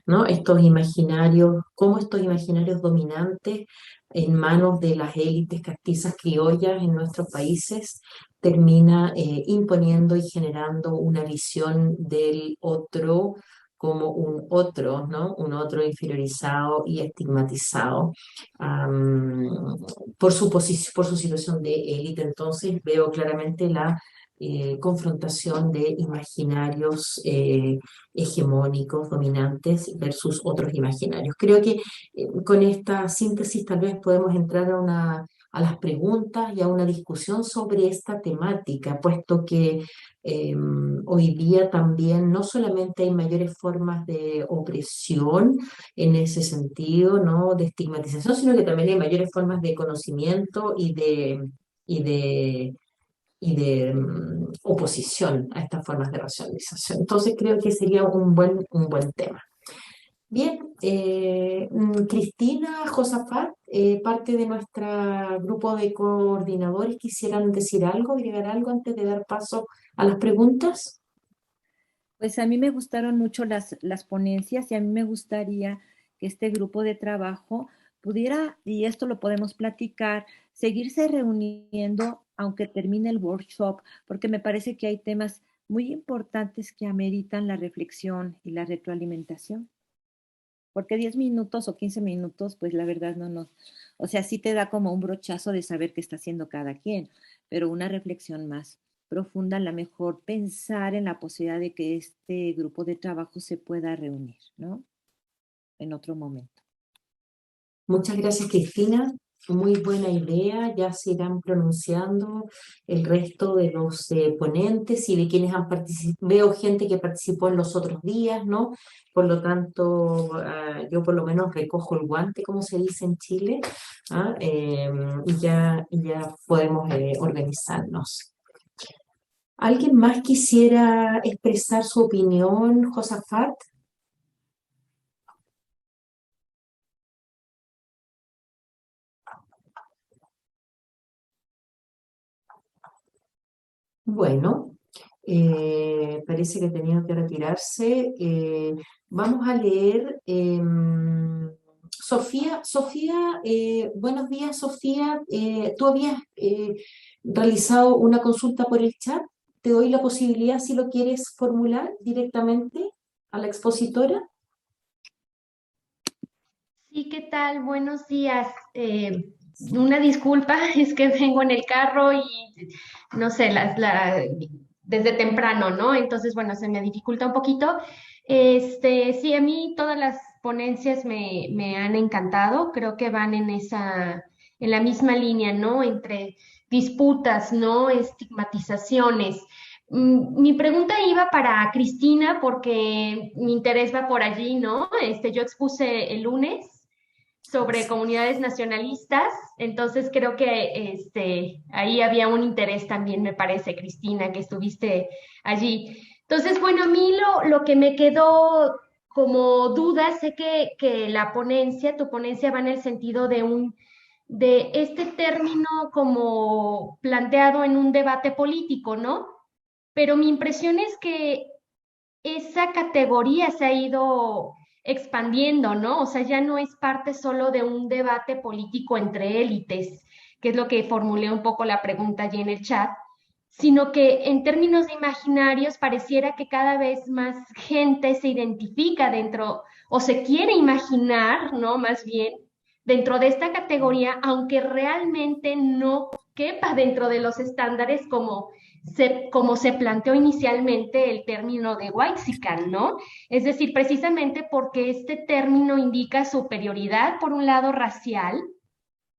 Speaker 1: ¿no? Estos imaginarios, cómo estos imaginarios dominantes en manos de las élites castizas criollas en nuestros países termina imponiendo y generando una visión del otro como un otro, ¿no? Un otro inferiorizado y estigmatizado por su situación de élite. Entonces veo claramente confrontación de imaginarios hegemónicos, dominantes versus otros imaginarios. Creo que con esta síntesis tal vez podemos entrar a las preguntas y a una discusión sobre esta temática, puesto que hoy día también no solamente hay mayores formas de opresión en ese sentido, ¿no? De estigmatización, sino que también hay mayores formas de conocimiento y de, oposición a estas formas de racionalización. Entonces creo que sería un buen tema. Bien, Cristina, Josafat, parte de nuestro grupo de coordinadores, ¿quisieran decir algo, agregar algo antes de dar paso a las preguntas?
Speaker 2: Pues a mí me gustaron mucho las ponencias y a mí me gustaría que este grupo de trabajo pudiera, y esto lo podemos platicar, seguirse reuniendo aunque termine el workshop, porque me parece que hay temas muy importantes que ameritan la reflexión y la retroalimentación. Porque 10 minutos o 15 minutos, pues la verdad no nos, o sea, sí te da como un brochazo de saber qué está haciendo cada quien, pero una reflexión más profunda, a lo mejor pensar en la posibilidad de que este grupo de trabajo se pueda reunir, ¿no? En otro momento.
Speaker 1: Muchas gracias, Cristina. Muy buena idea. Ya se irán pronunciando el resto de los ponentes y de quienes han participado. Veo gente que participó en los otros días, ¿no? Por lo tanto, yo por lo menos recojo el guante, como se dice en Chile, ¿ah? Y ya podemos organizarnos. ¿Alguien más quisiera expresar su opinión, Josafat? Bueno, parece que ha tenido que retirarse. Vamos a leer. Sofía, buenos días, Sofía. Tú habías realizado una consulta por el chat. Te doy la posibilidad, si lo quieres formular directamente a la expositora.
Speaker 6: Sí, ¿qué tal? Buenos días. Una disculpa, es que vengo en el carro y no sé, desde temprano, ¿no? Entonces, bueno, se me dificulta un poquito. Sí, a mí todas las ponencias me han encantado. Creo que van en la misma línea, ¿no? Entre disputas, ¿no? Estigmatizaciones. Mi pregunta iba para Cristina porque mi interés va por allí, ¿no? Yo expuse el lunes sobre comunidades nacionalistas, entonces creo que ahí había un interés también, me parece, Cristina, que estuviste allí. Entonces, bueno, a mí lo que me quedó como duda, sé que tu ponencia va en el sentido de este término como planteado en un debate político, ¿no? Pero mi impresión es que esa categoría se ha ido expandiendo, ¿no? O sea, ya no es parte solo de un debate político entre élites, que es lo que formulé un poco la pregunta allí en el chat, sino que en términos de imaginarios pareciera que cada vez más gente se identifica dentro o se quiere imaginar, ¿no? Más bien dentro de esta categoría, aunque realmente no quepa dentro de los estándares como se planteó inicialmente el término de Whitexican, ¿no? Es decir, precisamente porque este término indica superioridad, por un lado, racial,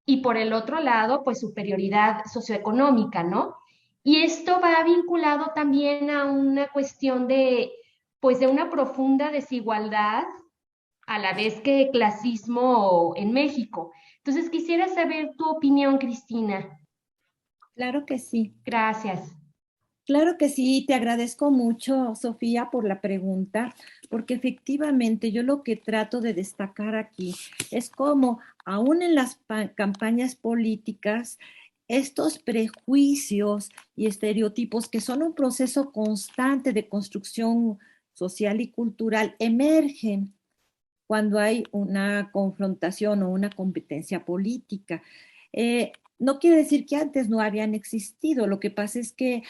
Speaker 6: y por el otro lado, pues superioridad socioeconómica, ¿no? Y esto va vinculado también a una cuestión pues de una profunda desigualdad, a la vez que clasismo en México. Entonces, quisiera saber tu opinión, Cristina.
Speaker 2: Claro que sí.
Speaker 6: Gracias.
Speaker 2: Claro que sí, te agradezco mucho, Sofía, por la pregunta, porque efectivamente yo lo que trato de destacar aquí es cómo, aún en las campañas políticas, estos prejuicios y estereotipos que son un proceso constante de construcción social y cultural emergen cuando hay una confrontación o una competencia política. No quiere decir que antes no habían existido, lo que pasa es que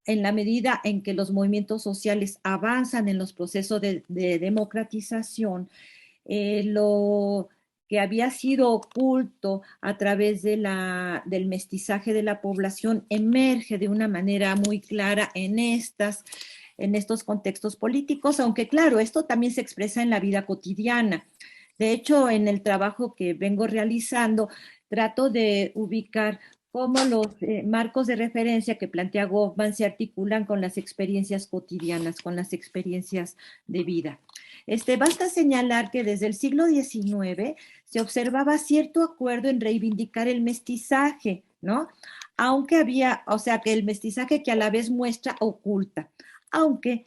Speaker 2: en la medida en que los movimientos sociales avanzan en los procesos de democratización, lo que había sido oculto a través de del mestizaje de la población emerge de una manera muy clara en estos contextos políticos, aunque claro, esto también se expresa en la vida cotidiana. De hecho, en el trabajo que vengo realizando, trato de ubicar cómo los marcos de referencia que plantea Goffman se articulan con las experiencias cotidianas, con las experiencias de vida. Basta señalar que desde el siglo XIX se observaba cierto acuerdo en reivindicar el mestizaje, ¿no? Aunque había, o sea, que el mestizaje que a la vez muestra oculta, aunque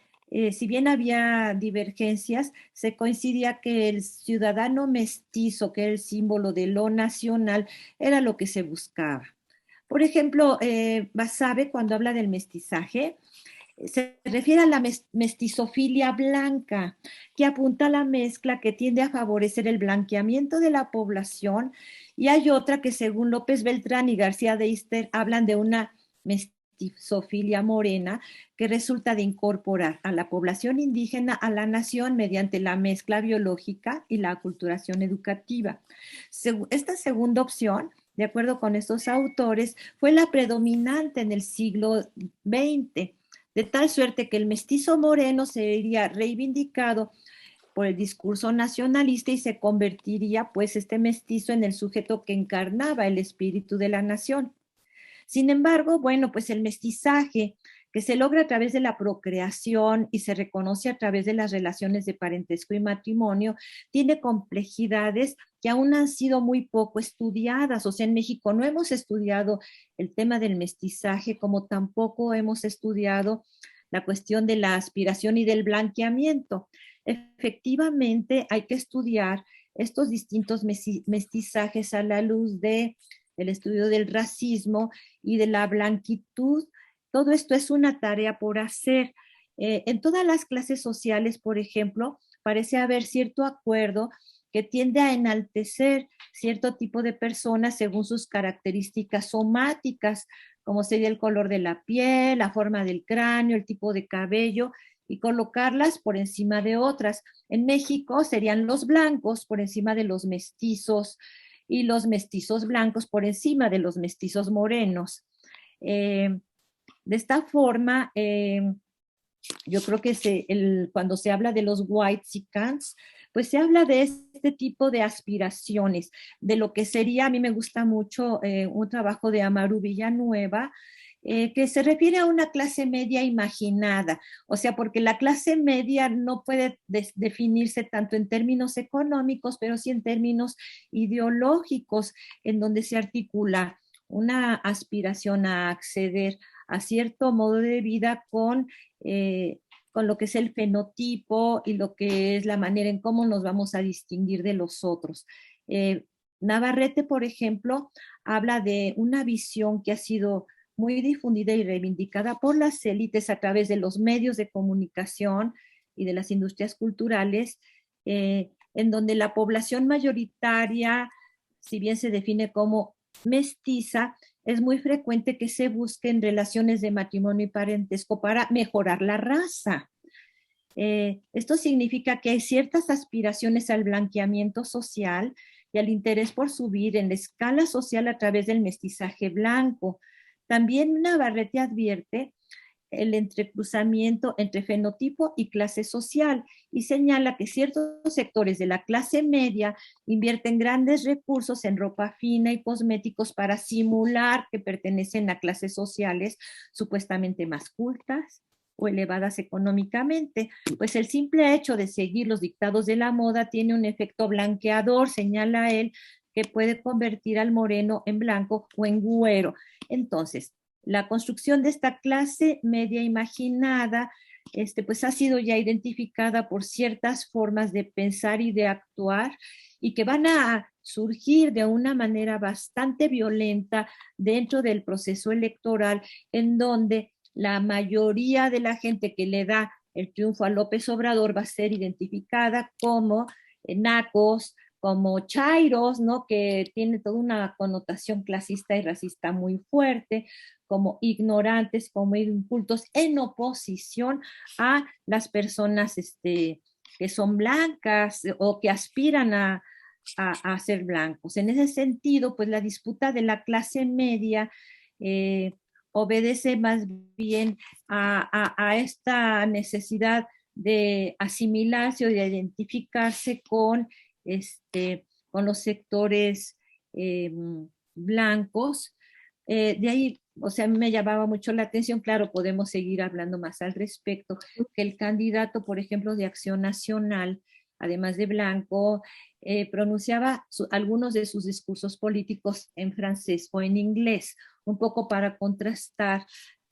Speaker 2: si bien había divergencias, se coincidía que el ciudadano mestizo, que era el símbolo de lo nacional, era lo que se buscaba. Por ejemplo, Basabe, cuando habla del mestizaje, se refiere a la mestizofilia blanca, que apunta a la mezcla que tiende a favorecer el blanqueamiento de la población, y hay otra que según López Beltrán y García de Ister hablan de una mestizofilia morena que resulta de incorporar a la población indígena a la nación mediante la mezcla biológica y la aculturación educativa. Esta segunda opción, de acuerdo con estos autores, fue la predominante en el siglo XX, de tal suerte que el mestizo moreno sería reivindicado por el discurso nacionalista y se convertiría pues este mestizo en el sujeto que encarnaba el espíritu de la nación. Sin embargo, bueno, pues el mestizaje que se logra a través de la procreación y se reconoce a través de las relaciones de parentesco y matrimonio, tiene complejidades que aún han sido muy poco estudiadas. O sea, en México no hemos estudiado el tema del mestizaje, como tampoco hemos estudiado la cuestión de la aspiración y del blanqueamiento. Efectivamente, hay que estudiar estos distintos mestizajes a la luz del estudio del racismo y de la blanquitud. Todo esto es una tarea por hacer. En todas las clases sociales, por ejemplo, parece haber cierto acuerdo que tiende a enaltecer cierto tipo de personas según sus características somáticas, como sería el color de la piel, la forma del cráneo, el tipo de cabello, y colocarlas por encima de otras. En México serían los blancos por encima de los mestizos y los mestizos blancos por encima de los mestizos morenos. De esta forma, yo creo que cuando se habla de los whitexicans, pues se habla de este tipo de aspiraciones, de lo que sería, a mí me gusta mucho un trabajo de Amaru Villanueva, que se refiere a una clase media imaginada, o sea, porque la clase media no puede definirse tanto en términos económicos, pero sí en términos ideológicos, en donde se articula una aspiración a acceder a cierto modo de vida con lo que es el fenotipo y lo que es la manera en cómo nos vamos a distinguir de los otros. Navarrete, por ejemplo, habla de una visión que ha sido muy difundida y reivindicada por las élites a través de los medios de comunicación y de las industrias culturales, en donde la población mayoritaria, si bien se define como mestiza, es muy frecuente que se busquen relaciones de matrimonio y parentesco para mejorar la raza. Esto significa que hay ciertas aspiraciones al blanqueamiento social y al interés por subir en la escala social a través del mestizaje blanco. También Navarrete advierte el entrecruzamiento entre fenotipo y clase social y señala que ciertos sectores de la clase media invierten grandes recursos en ropa fina y cosméticos para simular que pertenecen a clases sociales supuestamente más cultas o elevadas económicamente, pues el simple hecho de seguir los dictados de la moda tiene un efecto blanqueador, señala él, que puede convertir al moreno en blanco o en güero. Entonces, la construcción de esta clase media imaginada pues ha sido ya identificada por ciertas formas de pensar y de actuar y que van a surgir de una manera bastante violenta dentro del proceso electoral, en donde la mayoría de la gente que le da el triunfo a López Obrador va a ser identificada como nacos, como chairos, ¿no? Que tiene toda una connotación clasista y racista muy fuerte, como ignorantes, como incultos, en oposición a las personas que son blancas o que aspiran a a ser blancos. En ese sentido, pues la disputa de la clase media obedece más bien a esta necesidad de asimilarse o de identificarse con los sectores blancos. De ahí, o sea, me llamaba mucho la atención, claro, podemos seguir hablando más al respecto, que el candidato, por ejemplo, de Acción Nacional, además de blanco, pronunciaba algunos de sus discursos políticos en francés o en inglés, un poco para contrastar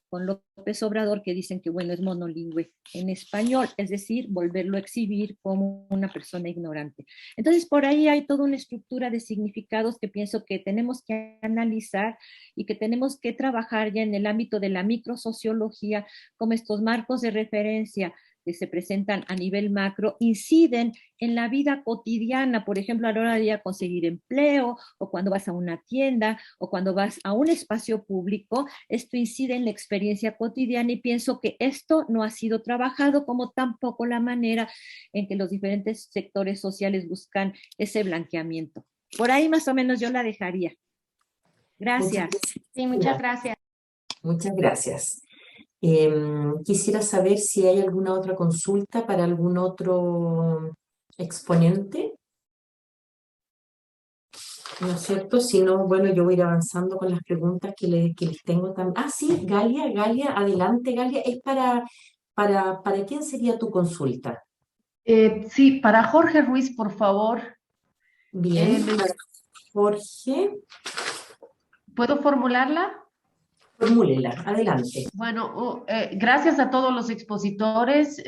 Speaker 2: con López Obrador, que dicen que, bueno, es monolingüe en español, es decir, volverlo a exhibir como una persona ignorante. Entonces, por ahí hay toda una estructura de significados que pienso que tenemos que analizar y que tenemos que trabajar ya en el ámbito de la microsociología, como estos marcos de referencia que se presentan a nivel macro inciden en la vida cotidiana, por ejemplo, a la hora de ir a conseguir empleo, o cuando vas a una tienda, o cuando vas a un espacio público. Esto incide en la experiencia cotidiana y pienso que esto no ha sido trabajado, como tampoco la manera en que los diferentes sectores sociales buscan ese blanqueamiento. Por ahí más o menos yo la dejaría. Gracias.
Speaker 6: Sí, muchas gracias.
Speaker 1: Muchas gracias. Quisiera saber si hay alguna otra consulta para algún otro exponente. ¿No es cierto? Si no, bueno, yo voy a ir avanzando con las preguntas que les tengo también. Ah, sí, Galia, adelante, Galia. Es ¿para quién sería tu consulta?
Speaker 7: Sí, para Jorge Ruiz, por favor.
Speaker 1: Bien, para Jorge,
Speaker 7: ¿Puedo formularla?
Speaker 1: formúlela, adelante.
Speaker 7: Bueno, gracias a todos los expositores,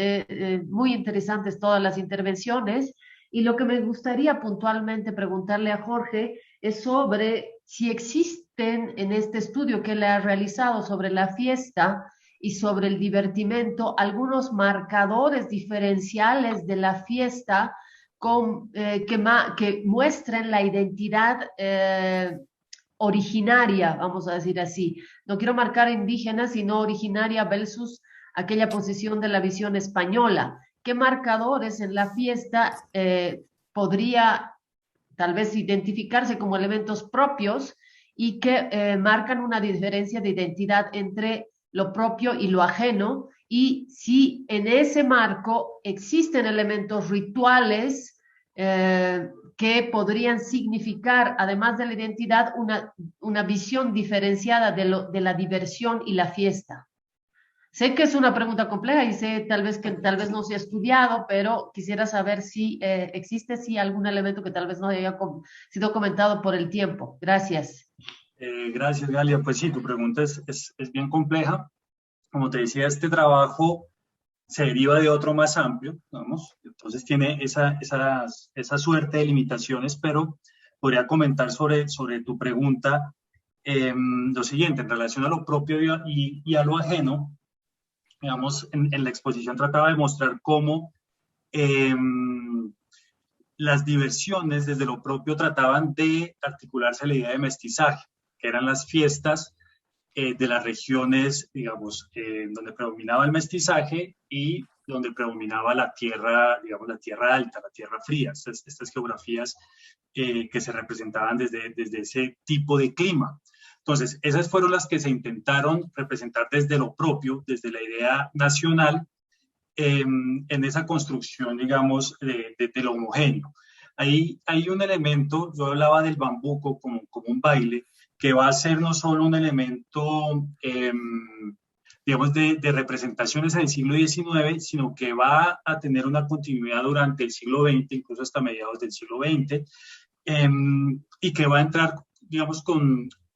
Speaker 7: muy interesantes todas las intervenciones, y lo que me gustaría puntualmente preguntarle a Jorge es sobre si existen en este estudio que él ha realizado sobre la fiesta y sobre el divertimento algunos marcadores diferenciales de la fiesta que muestren la identidad originaria, vamos a decir así. No quiero marcar indígena, sino originaria versus aquella posición de la visión española. ¿Qué marcadores en la fiesta podría tal vez identificarse como elementos propios y que marcan una diferencia de identidad entre lo propio y lo ajeno? Y si en ese marco existen elementos rituales que podrían significar, además de la identidad, una visión diferenciada de la diversión y la fiesta. Sé que es una pregunta compleja y sé que tal vez no se ha estudiado, pero quisiera saber si existe algún elemento que tal vez no haya sido comentado por el tiempo. Gracias.
Speaker 4: Gracias, Galia. Pues sí, tu pregunta es bien compleja. Como te decía, este trabajo se deriva de otro más amplio, digamos, entonces tiene esa suerte de limitaciones, pero podría comentar sobre tu pregunta lo siguiente, en relación a lo propio y a lo ajeno. Digamos, en la exposición trataba de mostrar cómo las diversiones desde lo propio trataban de articularse a la idea de mestizaje, que eran las fiestas de las regiones, digamos, donde predominaba el mestizaje y donde predominaba la tierra, digamos, la tierra alta, la tierra fría, estas geografías que se representaban desde ese tipo de clima. Entonces, esas fueron las que se intentaron representar desde lo propio, desde la idea nacional, en esa construcción, digamos, de lo homogéneo. Ahí hay un elemento, yo hablaba del bambuco como un baile, que va a ser no solo un elemento, digamos, de representaciones en el siglo XIX, sino que va a tener una continuidad durante el siglo XX, incluso hasta mediados del siglo XX, y que va a entrar, digamos,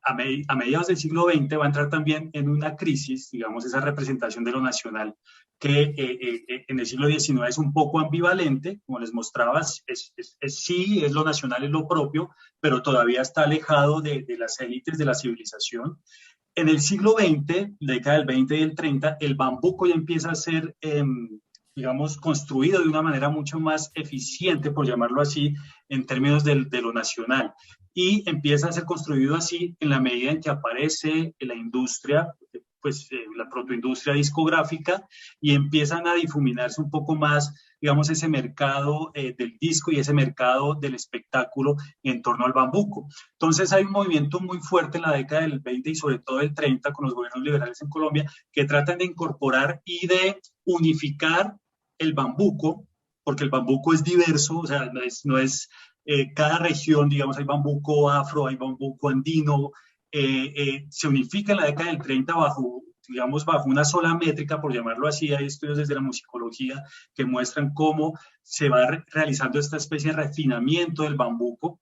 Speaker 4: a mediados del siglo XX va a entrar también en una crisis, digamos, esa representación de lo nacional, que en el siglo XIX es un poco ambivalente, como les mostraba, sí, es lo nacional, es lo propio, pero todavía está alejado de las élites de la civilización. En el siglo XX, la década del 20 y el 30, el bambuco ya empieza a ser, digamos, construido de una manera mucho más eficiente, por llamarlo así, en términos de lo nacional. Y empieza a ser construido así en la medida en que aparece la industria, la protoindustria discográfica, y empiezan a difuminarse un poco más, digamos, ese mercado del disco y ese mercado del espectáculo en torno al bambuco. Entonces hay un movimiento muy fuerte en la década del 20 y sobre todo del 30 con los gobiernos liberales en Colombia que tratan de incorporar y de unificar el bambuco, porque el bambuco es diverso, o sea, no es cada región, digamos, hay bambuco afro, hay bambuco andino, se unifica en la década del 30 bajo una sola métrica, por llamarlo así. Hay estudios desde la musicología que muestran cómo se va realizando esta especie de refinamiento del bambuco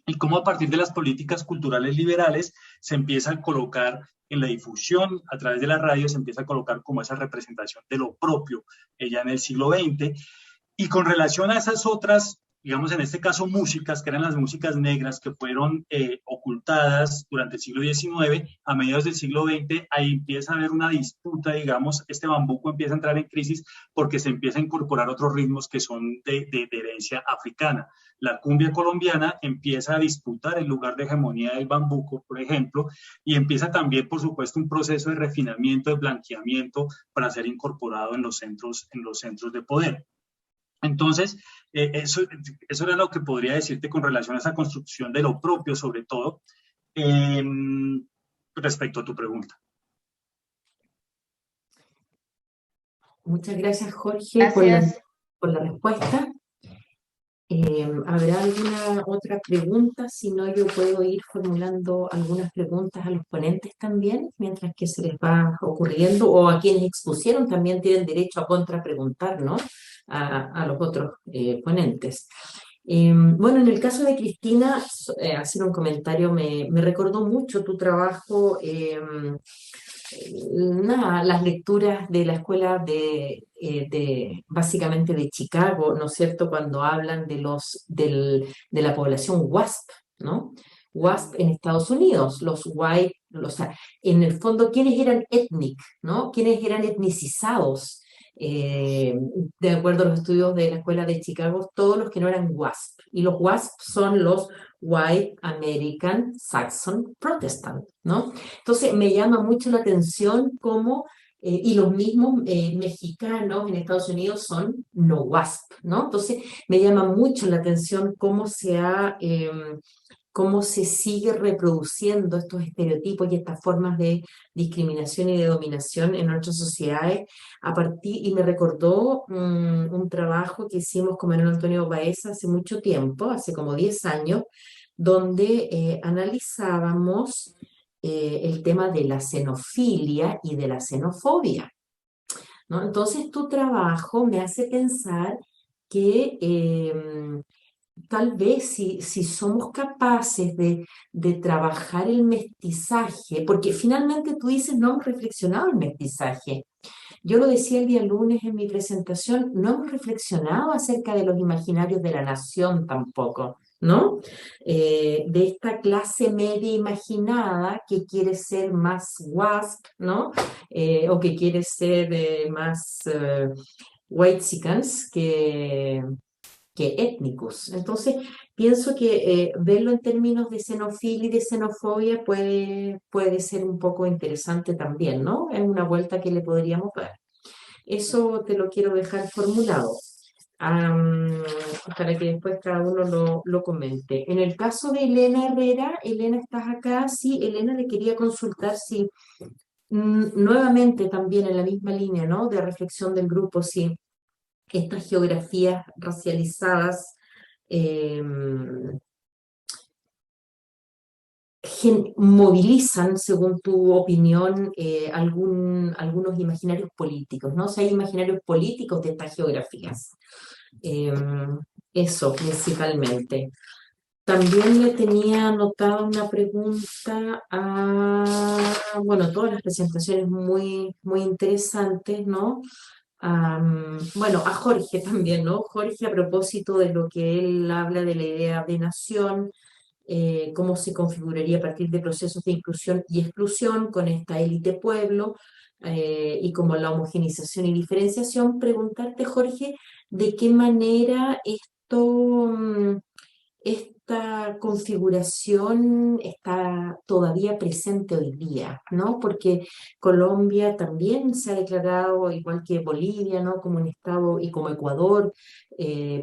Speaker 4: y cómo a partir de las políticas culturales liberales se empieza a colocar en la difusión, a través de la radio, se empieza a colocar como esa representación de lo propio ya en el siglo XX. Y con relación a esas otras, digamos, en este caso músicas, que eran las músicas negras que fueron ocultadas durante el siglo XIX, a mediados del siglo XX, ahí empieza a haber una disputa, digamos, este bambuco empieza a entrar en crisis porque se empieza a incorporar otros ritmos que son de herencia africana. La cumbia colombiana empieza a disputar el lugar de hegemonía del bambuco, por ejemplo, y empieza también, por supuesto, un proceso de refinamiento, de blanqueamiento para ser incorporado en los centros de poder. Entonces, eso era lo que podría decirte con relación a esa construcción de lo propio, sobre todo, respecto a tu pregunta.
Speaker 1: Muchas gracias, Jorge,
Speaker 6: Gracias.
Speaker 1: por la respuesta. ¿Habrá alguna otra pregunta? Si no, yo puedo ir formulando algunas preguntas a los ponentes también, mientras que se les va ocurriendo, o a quienes expusieron también tienen derecho a contrapreguntar, ¿no? A los otros ponentes. Bueno, en el caso de Cristina, hacer un comentario, me recordó mucho tu trabajo, las lecturas de la escuela básicamente de Chicago, ¿no es cierto?, cuando hablan de la población WASP, ¿no? WASP en Estados Unidos, los white, o sea, en el fondo, ¿quiénes eran ethnic, ¿no? ¿Quiénes eran etnicizados? De acuerdo a los estudios de la escuela de Chicago, todos los que no eran WASP. Y los WASP son los White American Saxon Protestant, ¿no? Entonces me llama mucho la atención cómo, y los mismos mexicanos en Estados Unidos son no WASP, ¿no? Entonces me llama mucho la atención cómo se sigue reproduciendo estos estereotipos y estas formas de discriminación y de dominación en nuestras sociedades y me recordó un trabajo que hicimos con Manuel Antonio Baeza hace mucho tiempo, hace como 10 años, donde analizábamos el tema de la xenofilia y de la xenofobia, ¿no? Entonces tu trabajo me hace pensar que tal vez si somos capaces de trabajar el mestizaje, porque finalmente tú dices, no hemos reflexionado el mestizaje. Yo lo decía el día lunes en mi presentación, no hemos reflexionado acerca de los imaginarios de la nación tampoco, ¿no? De esta clase media imaginada que quiere ser más WASP, ¿no? O que quiere ser más whitexicans que étnicos. Entonces, pienso que verlo en términos de xenofilia y de xenofobia puede ser un poco interesante también, ¿no? Es una vuelta que le podríamos dar. Eso te lo quiero dejar formulado, para que después cada uno lo comente. En el caso de Elena Herrera, Elena, ¿estás acá? Sí, Elena, le quería consultar si, nuevamente también en la misma línea, ¿no? De reflexión del grupo, si estas geografías racializadas movilizan, según tu opinión, algunos imaginarios políticos, ¿no? O sea, hay imaginarios políticos de estas geografías. Eso, principalmente. También le tenía anotada una pregunta bueno, todas las presentaciones muy, muy interesantes, ¿no? Bueno, a Jorge también, ¿no? Jorge, a propósito de lo que él habla de la idea de nación, cómo se configuraría a partir de procesos de inclusión y exclusión con esta élite pueblo, y como la homogenización y diferenciación, preguntarte, Jorge, de qué manera esta configuración está todavía presente hoy día, ¿no? Porque Colombia también se ha declarado, igual que Bolivia, ¿no? Como un estado, y como Ecuador,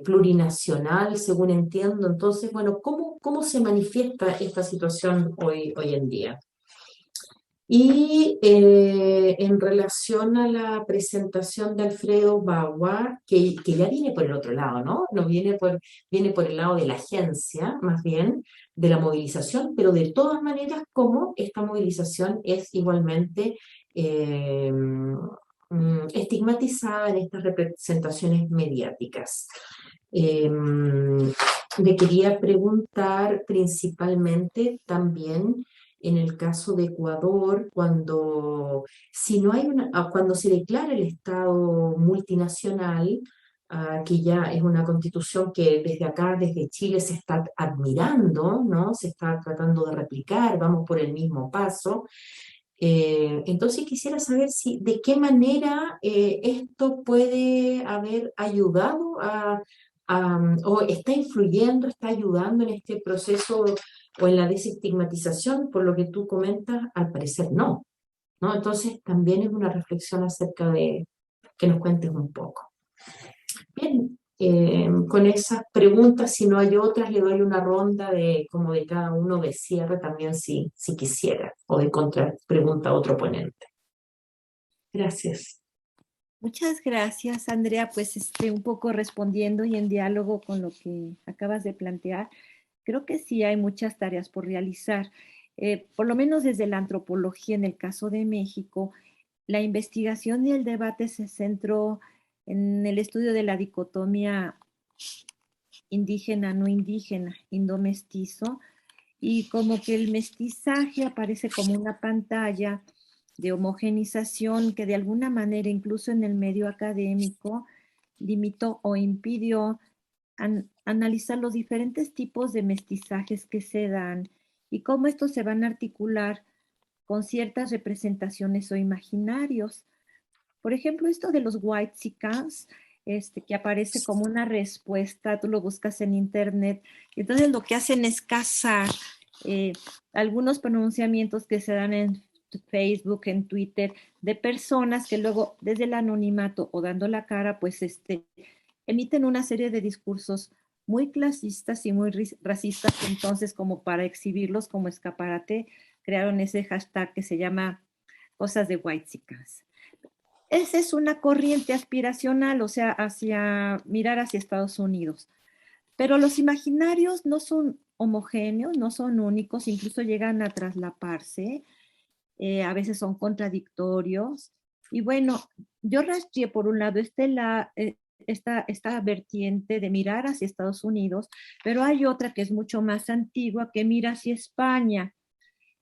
Speaker 1: plurinacional, según entiendo. Entonces, bueno, ¿cómo se manifiesta esta situación hoy en día? Y en relación a la presentación de Alfredo Bagua, que ya viene por el otro lado, ¿no? No viene por el lado de la agencia, más bien, de la movilización, pero de todas maneras, cómo esta movilización es igualmente estigmatizada en estas representaciones mediáticas. Le quería preguntar principalmente también en el caso de Ecuador, si no hay cuando se declara el Estado multinacional, que ya es una constitución que desde acá, desde Chile, se está admirando, ¿no? Se está tratando de replicar, vamos por el mismo paso. Entonces quisiera saber de qué manera esto puede haber ayudado o está influyendo, está ayudando en este proceso o en la desestigmatización, por lo que tú comentas, al parecer no, ¿no? Entonces también es una reflexión acerca de que nos cuentes un poco. Bien, con esas preguntas, si no hay otras, le doy una ronda como de cada uno de cierre también si quisiera, o de contrapregunta a otro ponente. Gracias.
Speaker 2: Muchas gracias, Andrea. Pues un poco respondiendo y en diálogo con lo que acabas de plantear, creo que sí hay muchas tareas por realizar. Por lo menos desde la antropología, en el caso de México, la investigación y el debate se centró en el estudio de la dicotomía indígena-no indígena, indomestizo, y como que el mestizaje aparece como una pantalla de homogenización que de alguna manera, incluso en el medio académico, limitó o impidió analizar los diferentes tipos de mestizajes que se dan y cómo estos se van a articular con ciertas representaciones o imaginarios. Por ejemplo, esto de los whitexicans, que aparece como una respuesta, tú lo buscas en internet, entonces lo que hacen es cazar algunos pronunciamientos que se dan en Facebook, en Twitter, de personas que luego desde el anonimato o dando la cara, pues emiten una serie de discursos muy clasistas y muy racistas. Entonces, como para exhibirlos como escaparate, crearon ese hashtag que se llama cosas de whitexicans. Esa es una corriente aspiracional, o sea, mirar hacia Estados Unidos. Pero los imaginarios no son homogéneos, no son únicos, incluso llegan a traslaparse, a veces son contradictorios. Y bueno, yo rastreé por un lado esta vertiente de mirar hacia Estados Unidos, pero hay otra que es mucho más antigua, que mira hacia España,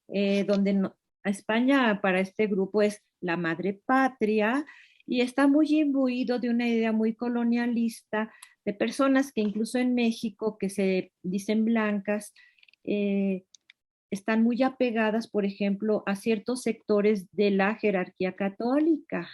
Speaker 2: donde España para este grupo es la madre patria y está muy imbuido de una idea muy colonialista de personas que incluso en México, que se dicen blancas, están muy apegadas, por ejemplo, a ciertos sectores de la jerarquía católica,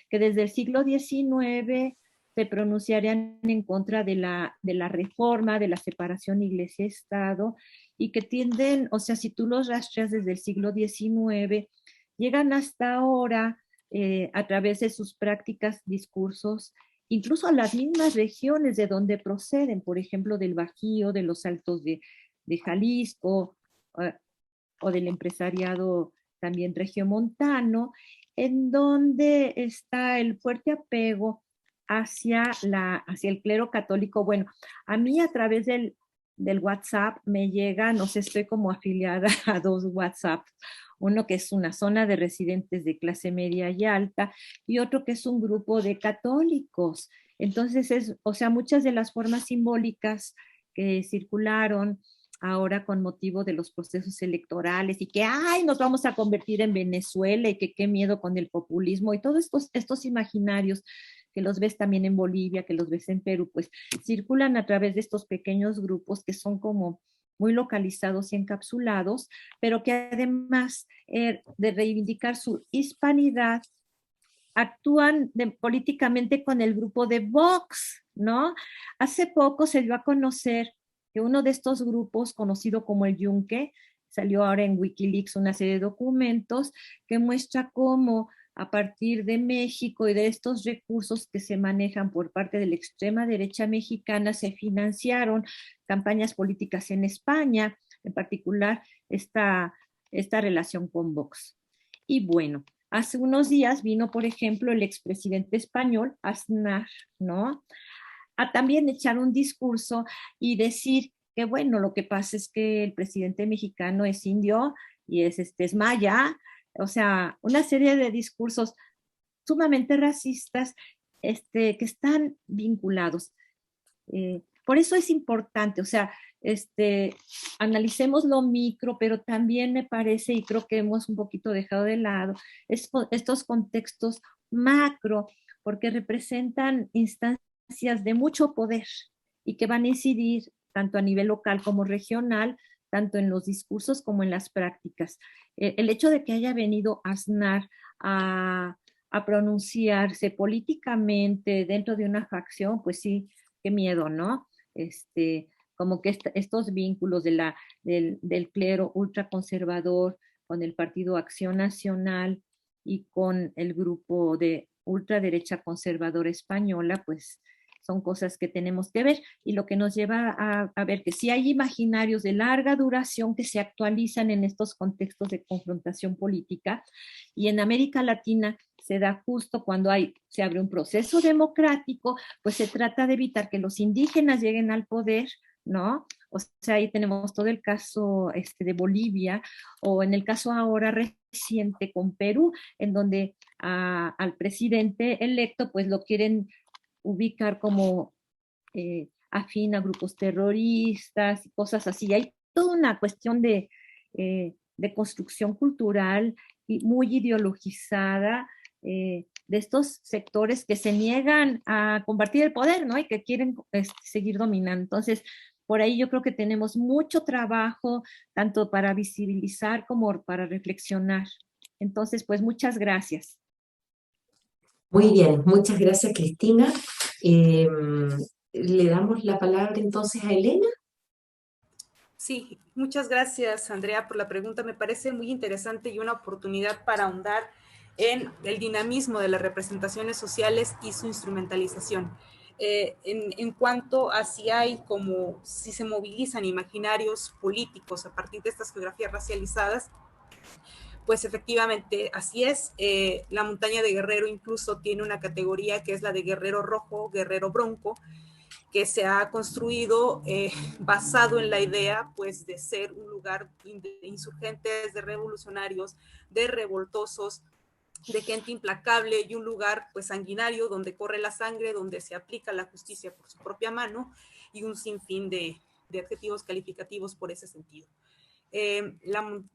Speaker 2: que desde el siglo XIX se pronunciarían en contra de la reforma, de la separación iglesia-estado, y que tienden, o sea, si tú los rastreas desde el siglo XIX, llegan hasta ahora a través de sus prácticas, discursos, incluso a las mismas regiones de donde proceden, por ejemplo, del Bajío, de los Altos de Jalisco, o del empresariado también regiomontano, en donde está el fuerte apego hacia el clero católico. Bueno, a mí a través del WhatsApp me llega, no sé, estoy como afiliada a 2 WhatsApp, uno que es una zona de residentes de clase media y alta y otro que es un grupo de católicos. Entonces, o sea, muchas de las formas simbólicas que circularon ahora con motivo de los procesos electorales y que, ay, nos vamos a convertir en Venezuela y que qué miedo con el populismo y todos estos imaginarios que los ves también en Bolivia, que los ves en Perú, pues circulan a través de estos pequeños grupos que son como muy localizados y encapsulados, pero que además de reivindicar su hispanidad, actúan políticamente con el grupo de Vox, ¿no? Hace poco se dio a conocer que uno de estos grupos, conocido como el Yunque, salió ahora en Wikileaks una serie de documentos que muestra cómo a partir de México y de estos recursos que se manejan por parte de la extrema derecha mexicana, se financiaron campañas políticas en España, en particular esta relación con Vox. Y bueno, hace unos días vino, por ejemplo, el expresidente español, Aznar, ¿no? A también echar un discurso y decir que, bueno, lo que pasa es que el presidente mexicano es indio y es maya, o sea, una serie de discursos sumamente racistas que están vinculados. Por eso es importante, o sea, analicemos lo micro, pero también me parece, y creo que hemos un poquito dejado de lado, estos contextos macro, porque representan instancias de mucho poder y que van a incidir tanto a nivel local como regional, tanto en los discursos como en las prácticas. El hecho de que haya venido Aznar a pronunciarse políticamente dentro de una facción, pues sí, qué miedo, ¿no? Como que estos vínculos del clero ultraconservador con el Partido Acción Nacional y con el grupo de ultraderecha conservadora española, pues son cosas que tenemos que ver y lo que nos lleva a ver que sí hay imaginarios de larga duración que se actualizan en estos contextos de confrontación política y en América Latina se da justo cuando se abre un proceso democrático, pues se trata de evitar que los indígenas lleguen al poder, ¿no? O sea, ahí tenemos todo el caso de Bolivia o en el caso ahora reciente con Perú, en donde al presidente electo pues lo quieren ubicar como afín a grupos terroristas y cosas así. Hay toda una cuestión de construcción cultural y muy ideologizada de estos sectores que se niegan a compartir el poder, ¿no? Y que quieren seguir dominando. Entonces, por ahí yo creo que tenemos mucho trabajo, tanto para visibilizar como para reflexionar. Entonces, pues muchas gracias.
Speaker 1: Muy bien, muchas gracias, Cristina. Eh, Le damos la palabra entonces a Elena.
Speaker 3: Sí, muchas gracias, Andrea, por la pregunta. Me parece muy interesante y una oportunidad para ahondar en el dinamismo de las representaciones sociales y su instrumentalización. En cuanto a si se movilizan imaginarios políticos a partir de estas geografías racializadas, pues efectivamente así es. La montaña de Guerrero incluso tiene una categoría que es la de Guerrero Rojo, Guerrero Bronco, que se ha construido basado en la idea pues de ser un lugar de insurgentes, de revolucionarios, de revoltosos, de gente implacable y un lugar pues sanguinario donde corre la sangre, donde se aplica la justicia por su propia mano y un sinfín de adjetivos calificativos por ese sentido.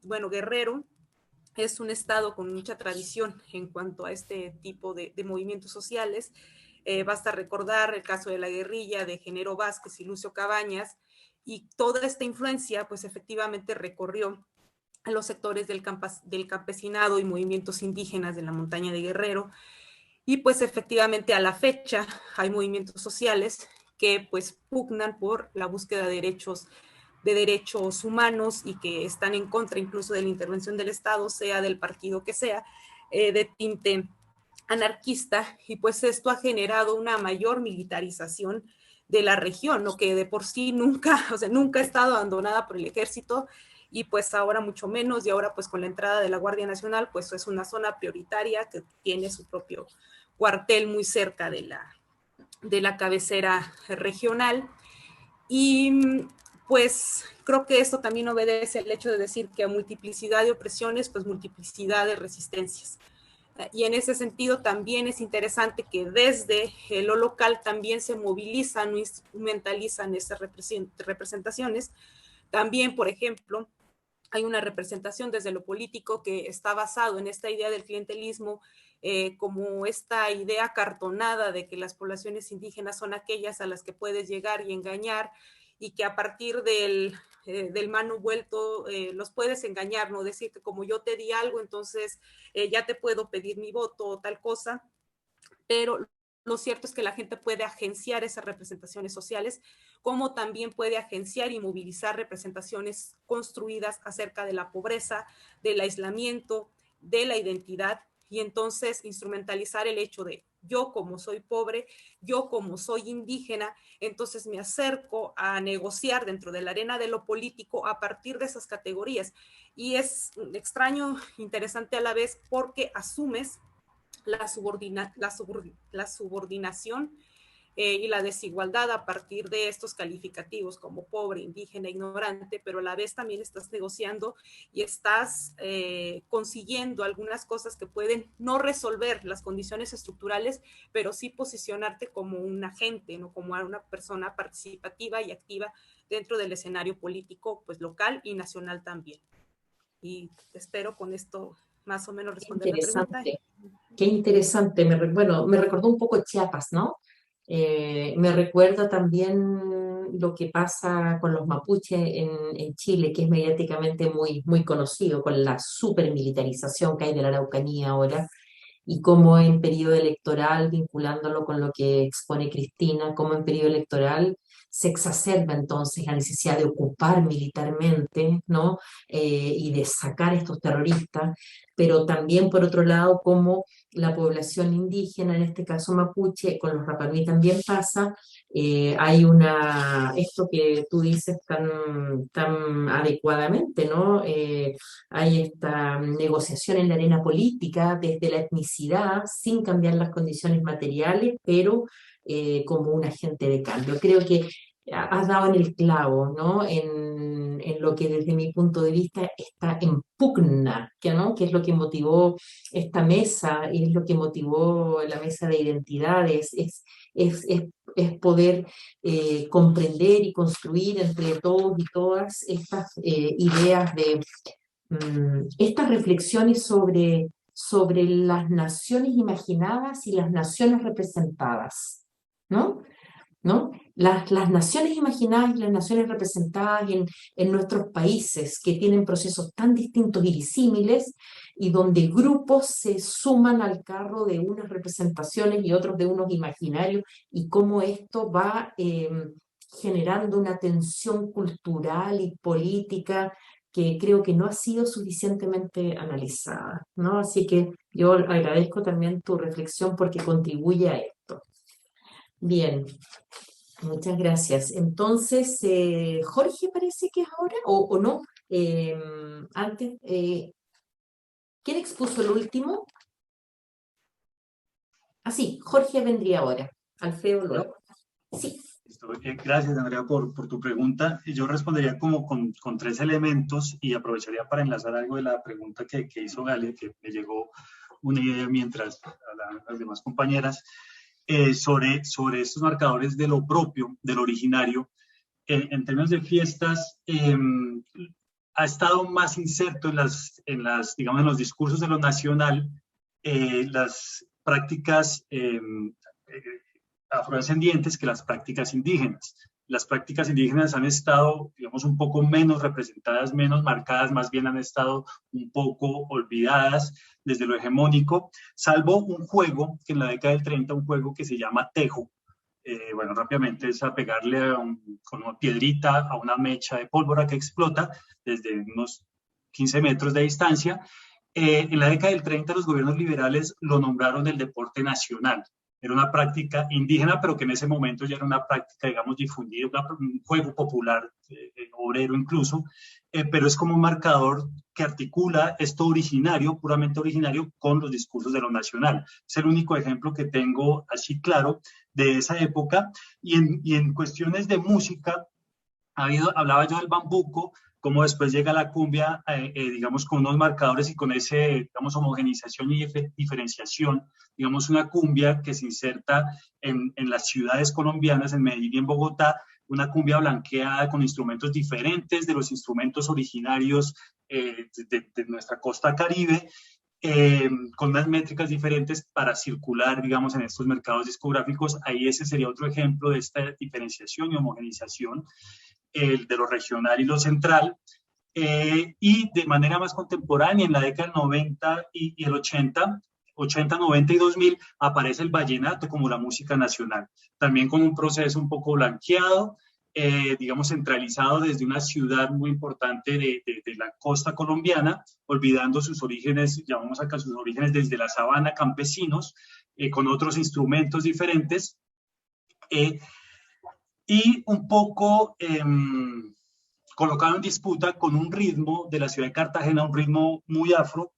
Speaker 3: Bueno, Guerrero es un estado con mucha tradición en cuanto a este tipo de movimientos sociales. Basta recordar el caso de la guerrilla de Genaro Vázquez y Lucio Cabañas, y toda esta influencia pues efectivamente recorrió a los sectores del campesinado y movimientos indígenas de la montaña de Guerrero, y pues efectivamente a la fecha hay movimientos sociales que pues pugnan por la búsqueda de derechos humanos y que están en contra incluso de la intervención del Estado, sea del partido que sea, de tinte anarquista, y pues esto ha generado una mayor militarización de la región, ¿no? Que de por sí nunca ha estado abandonada por el ejército, y pues ahora mucho menos, y ahora pues con la entrada de la Guardia Nacional, pues es una zona prioritaria que tiene su propio cuartel muy cerca de la cabecera regional. Y pues creo que esto también obedece al hecho de decir que a multiplicidad de opresiones, pues multiplicidad de resistencias. Y en ese sentido también es interesante que desde lo local también se movilizan o instrumentalizan esas representaciones. También, por ejemplo, hay una representación desde lo político que está basado en esta idea del clientelismo, como esta idea cartonada de que las poblaciones indígenas son aquellas a las que puedes llegar y engañar, y que a partir del mano vuelto los puedes engañar, ¿no? Decir que como yo te di algo, entonces ya te puedo pedir mi voto o tal cosa, pero lo cierto es que la gente puede agenciar esas representaciones sociales, como también puede agenciar y movilizar representaciones construidas acerca de la pobreza, del aislamiento, de la identidad, y entonces instrumentalizar el hecho de yo como soy pobre, yo como soy indígena, entonces me acerco a negociar dentro de la arena de lo político a partir de esas categorías. Y es extraño, interesante a la vez, porque asumes la subordinación y la desigualdad a partir de estos calificativos como pobre, indígena, ignorante, pero a la vez también estás negociando y estás consiguiendo algunas cosas que pueden no resolver las condiciones estructurales, pero sí posicionarte como un agente, ¿no? Como una persona participativa y activa dentro del escenario político, pues local y nacional también. Y espero con esto más o menos responder la pregunta.
Speaker 1: Qué interesante. Bueno, me recordó un poco Chiapas, ¿no? Me recuerda también lo que pasa con los mapuches en Chile, que es mediáticamente muy conocido, con la supermilitarización que hay de la Araucanía ahora, y cómo en periodo electoral, vinculándolo con lo que expone Cristina, cómo en periodo electoral se exacerba entonces la necesidad de ocupar militarmente, ¿no? Y de sacar a estos terroristas, pero también por otro lado cómo la población indígena, en este caso mapuche, con los Rapanui también pasa, hay esto que tú dices tan adecuadamente, ¿no? Hay esta negociación en la arena política desde la etnicidad, sin cambiar las condiciones materiales, pero como un agente de cambio. Creo que has dado en el clavo, ¿no? En lo que desde mi punto de vista está en pugna, ¿no? Que es lo que motivó esta mesa y es lo que motivó la mesa de identidades, es, es, es poder comprender y construir entre todos y todas estas ideas de estas reflexiones sobre las naciones imaginadas y las naciones representadas, ¿no? ¿No? Las naciones imaginadas y las naciones representadas en nuestros países que tienen procesos tan distintos y disímiles y donde grupos se suman al carro de unas representaciones y otros de unos imaginarios y cómo esto va generando una tensión cultural y política que creo que no ha sido suficientemente analizada, ¿no? Así que yo agradezco también tu reflexión porque contribuye a esto. Bien, muchas gracias. Entonces, Jorge parece que es ahora, o no, antes, ¿quién expuso el último? Ah, sí, Jorge vendría ahora, Alfredo luego. Sí.
Speaker 4: Gracias, Andrea, por tu pregunta. Yo respondería como con 3 elementos y aprovecharía para enlazar algo de la pregunta que hizo Galia, que me llegó una idea mientras a las demás compañeras, sobre estos marcadores de lo propio, de lo originario. En términos de fiestas, ha estado más inserto en los discursos de lo nacional, las prácticas afrodescendientes que las prácticas indígenas. Las prácticas indígenas han estado, digamos, un poco menos representadas, menos marcadas, más bien han estado un poco olvidadas desde lo hegemónico, salvo un juego que en la década del 30, un juego que se llama tejo. Bueno, rápidamente es a pegarle con una piedrita a una mecha de pólvora que explota desde unos 15 metros de distancia. En la década del 30 los gobiernos liberales lo nombraron el deporte nacional. Era una práctica indígena, pero que en ese momento ya era una práctica, digamos, difundida, un juego popular, obrero incluso, pero es como un marcador que articula esto originario, puramente originario, con los discursos de lo nacional. Es el único ejemplo que tengo así claro de esa época. Y en cuestiones de música, hablaba yo del bambuco, como después llega la cumbia, digamos, con unos marcadores y con ese, digamos, homogenización y diferenciación, digamos, una cumbia que se inserta en las ciudades colombianas, en Medellín y en Bogotá, una cumbia blanqueada con instrumentos diferentes de los instrumentos originarios de nuestra costa caribe, con unas métricas diferentes para circular, digamos, en estos mercados discográficos. Ahí ese sería otro ejemplo de esta diferenciación y homogenización, el de lo regional y lo central, y de manera más contemporánea, en la década del 90 y el 80, 80, 90 y 2000 aparece el vallenato como la música nacional, también con un proceso un poco blanqueado, digamos, centralizado desde una ciudad muy importante de la costa colombiana, olvidando sus orígenes, llamamos acá sus orígenes desde la sabana, campesinos, con otros instrumentos diferentes, y un poco colocado en disputa con un ritmo de la ciudad de Cartagena, un ritmo muy afro,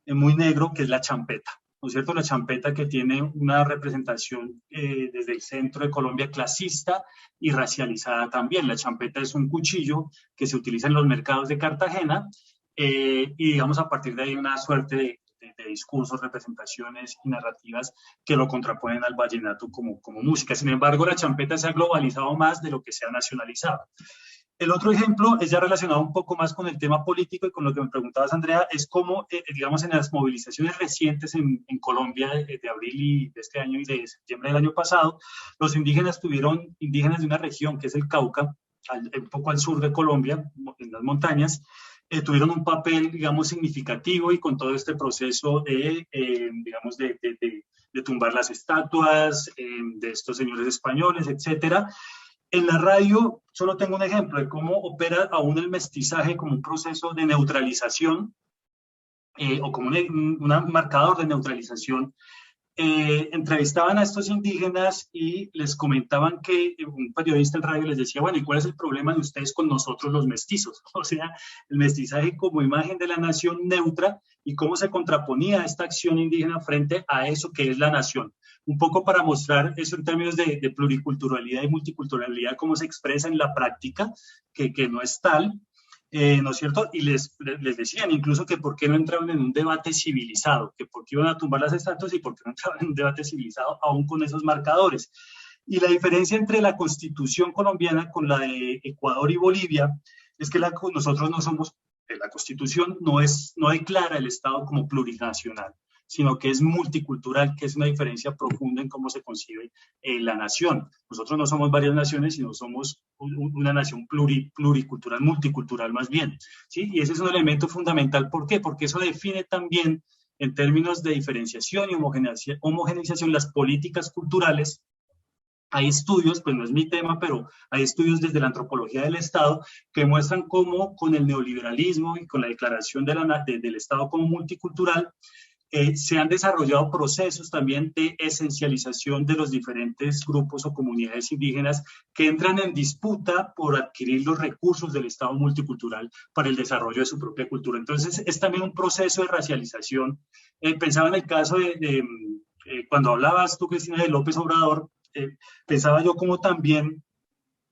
Speaker 4: muy negro, que es la champeta. ¿No es cierto? La champeta, que tiene una representación desde el centro de Colombia clasista y racializada también. La champeta es un cuchillo que se utiliza en los mercados de Cartagena, y digamos a partir de ahí una suerte de discursos, representaciones y narrativas que lo contraponen al vallenato como música. Sin embargo, la champeta se ha globalizado más de lo que se ha nacionalizado. El otro ejemplo es ya relacionado un poco más con el tema político y con lo que me preguntabas, Andrea, es cómo, digamos, en las movilizaciones recientes en Colombia de abril y de este año y de septiembre del año pasado, los indígenas indígenas de una región que es el Cauca, un poco al sur de Colombia, en las montañas, tuvieron un papel, digamos, significativo, y con todo este proceso digamos, de tumbar las estatuas de estos señores españoles, etcétera. En la radio solo tengo un ejemplo de cómo opera aún el mestizaje como un proceso de neutralización, o como un marcador de neutralización. Entrevistaban a estos indígenas y les comentaban que un periodista en radio les decía, bueno, ¿y cuál es el problema de ustedes con nosotros los mestizos? O sea, el mestizaje como imagen de la nación neutra, y cómo se contraponía esta acción indígena frente a eso que es la nación. Un poco para mostrar eso en términos de pluriculturalidad y multiculturalidad, cómo se expresa en la práctica, que no es tal. ¿No es cierto? Y les decían incluso que por qué no entraban en un debate civilizado, que por qué iban a tumbar las estatuas y por qué no entraban en un debate civilizado aún con esos marcadores. Y la diferencia entre la Constitución colombiana con la de Ecuador y Bolivia es que nosotros no somos, la Constitución no declara el Estado como plurinacional, sino que es multicultural, que es una diferencia profunda en cómo se concibe la nación. Nosotros no somos varias naciones, sino somos una nación pluricultural, multicultural más bien, ¿sí? Y ese es un elemento fundamental. ¿Por qué? Porque eso define también, en términos de diferenciación y homogeneización, las políticas culturales. Hay estudios, pues no es mi tema, pero hay estudios desde la antropología del Estado que muestran cómo con el neoliberalismo y con la declaración del Estado como multicultural, se han desarrollado procesos también de esencialización de los diferentes grupos o comunidades indígenas que entran en disputa por adquirir los recursos del Estado multicultural para el desarrollo de su propia cultura. Entonces, es también un proceso de racialización. Pensaba en el caso cuando hablabas tú, Cristina, de López Obrador, pensaba yo como también,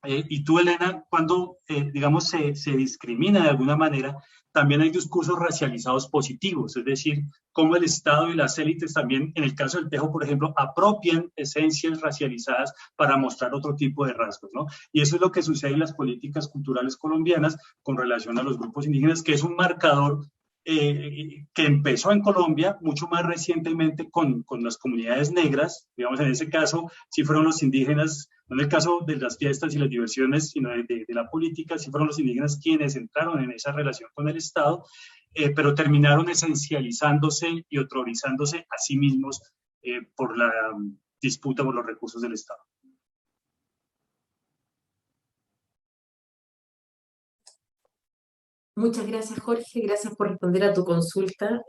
Speaker 4: y tú, Elena, cuando, digamos, se discrimina de alguna manera, también hay discursos racializados positivos, es decir, cómo el Estado y las élites también, en el caso del Tejo, por ejemplo, apropian esencias racializadas para mostrar otro tipo de rasgos, ¿no? Y eso es lo que sucede en las políticas culturales colombianas con relación a los grupos indígenas, que es un marcador que empezó en Colombia mucho más recientemente con las comunidades negras. Digamos, en ese caso, sí fueron los indígenas, no en el caso de las fiestas y las diversiones, sino de la política, sí fueron los indígenas quienes entraron en esa relación con el Estado, pero terminaron esencializándose y autorizándose a sí mismos por la disputa por los recursos del Estado.
Speaker 1: Muchas gracias, Jorge. Gracias por responder a tu consulta.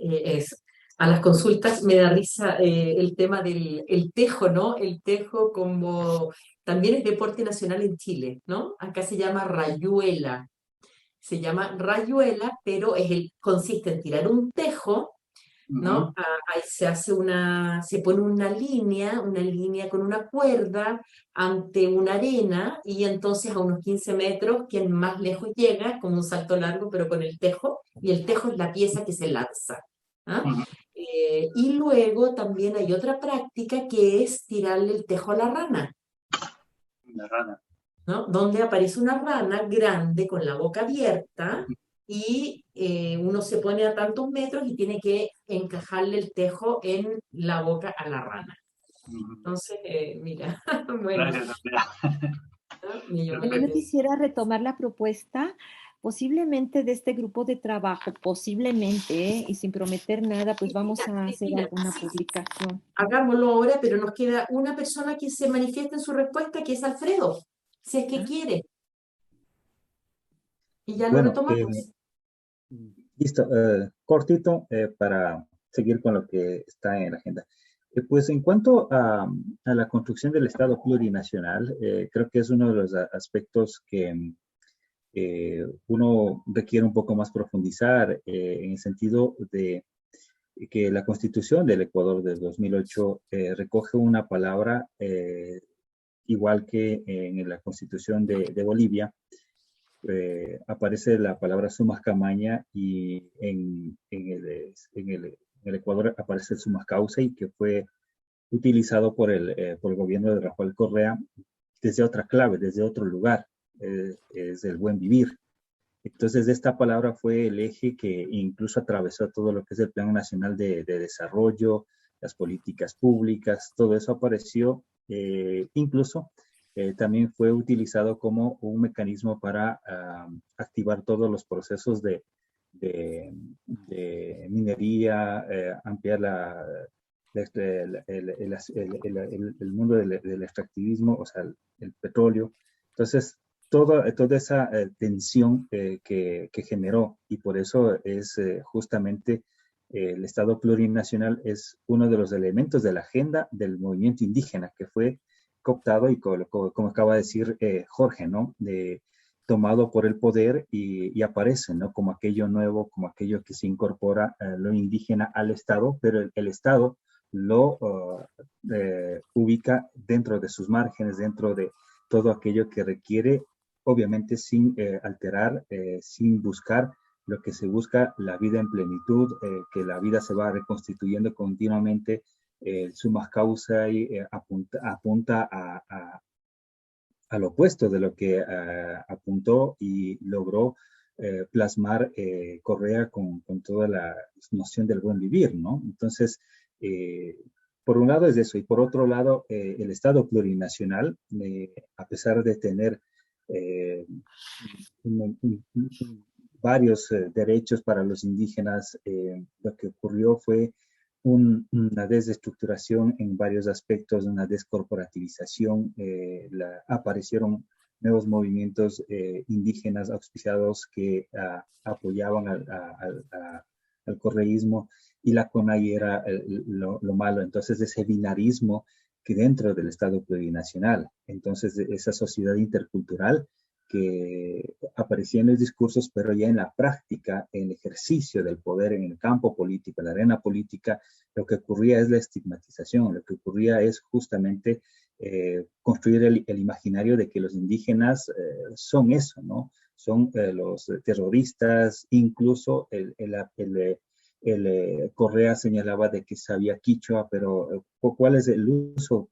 Speaker 1: A las consultas me da risa el tema del tejo, ¿no? El tejo como también es deporte nacional en Chile, ¿no? Acá se llama rayuela. Se llama rayuela, pero consiste en tirar un tejo, ¿no? Ahí se pone una línea con una cuerda ante una arena, y entonces a unos 15 metros, quien más lejos llega, como un salto largo, pero con el tejo, y el tejo es la pieza que se lanza. ¿Ah? Y luego también hay otra práctica que es tirarle el tejo a la rana.
Speaker 4: La rana.
Speaker 1: ¿No? Donde aparece una rana grande con la boca abierta, y uno se pone a tantos metros y tiene que encajarle el tejo en la boca a la rana. Entonces, mira, bueno.
Speaker 2: Yo quisiera retomar la propuesta posiblemente de este grupo de trabajo, posiblemente, y sin prometer nada, pues vamos a hacer alguna publicación.
Speaker 1: Hagámoslo ahora, pero nos queda una persona que se manifieste en su respuesta, que es Alfredo, si es que
Speaker 2: Ah.
Speaker 1: quiere. Y ya lo
Speaker 5: Bueno,
Speaker 1: retomamos.
Speaker 5: listo, cortito para seguir con lo que está en la agenda. Pues en cuanto a la construcción del Estado plurinacional, creo que es uno de los aspectos que uno requiere un poco más profundizar en el sentido de que la Constitución del Ecuador de 2008 recoge una palabra igual que en la Constitución de Bolivia, aparece la palabra sumas camaña y en el Ecuador aparece el sumas causa y que fue utilizado por el gobierno de Rafael Correa desde otra clave, desde otro lugar, es el buen vivir. Entonces, esta palabra fue el eje que incluso atravesó todo lo que es el Plan Nacional de Desarrollo, las políticas públicas, todo eso apareció, incluso también fue utilizado como un mecanismo para activar todos los procesos de minería, ampliar el mundo del extractivismo, o sea, el petróleo. Entonces, toda esa tensión que generó, y por eso es justamente el Estado plurinacional es uno de los elementos de la agenda del movimiento indígena que fue cooptado y como acaba de decir Jorge, ¿no? Tomado por el poder y aparece, ¿no? Como aquello nuevo, como aquello que se incorpora lo indígena al Estado, pero el Estado lo ubica dentro de sus márgenes, dentro de todo aquello que requiere, obviamente sin alterar, sin buscar lo que se busca, la vida en plenitud, que la vida se va reconstituyendo continuamente, sumas causa y apunta al opuesto de lo que apuntó y logró plasmar Correa con toda la noción del buen vivir, ¿no? Entonces, por un lado es eso, y por otro lado, el Estado plurinacional, a pesar de tener eh, varios derechos para los indígenas, lo que ocurrió fue una desestructuración en varios aspectos, una descorporativización, aparecieron nuevos movimientos indígenas auspiciados que apoyaban al correísmo y la CONAI era lo malo. Entonces, ese binarismo que dentro del Estado plurinacional, entonces esa sociedad intercultural que aparecía en los discursos, pero ya en la práctica, en el ejercicio del poder, en el campo político, en la arena política, lo que ocurría es la estigmatización, lo que ocurría es justamente construir el imaginario de que los indígenas son eso, ¿no? Son los terroristas, incluso Correa señalaba de que sabía quichua, pero ¿cuál es el uso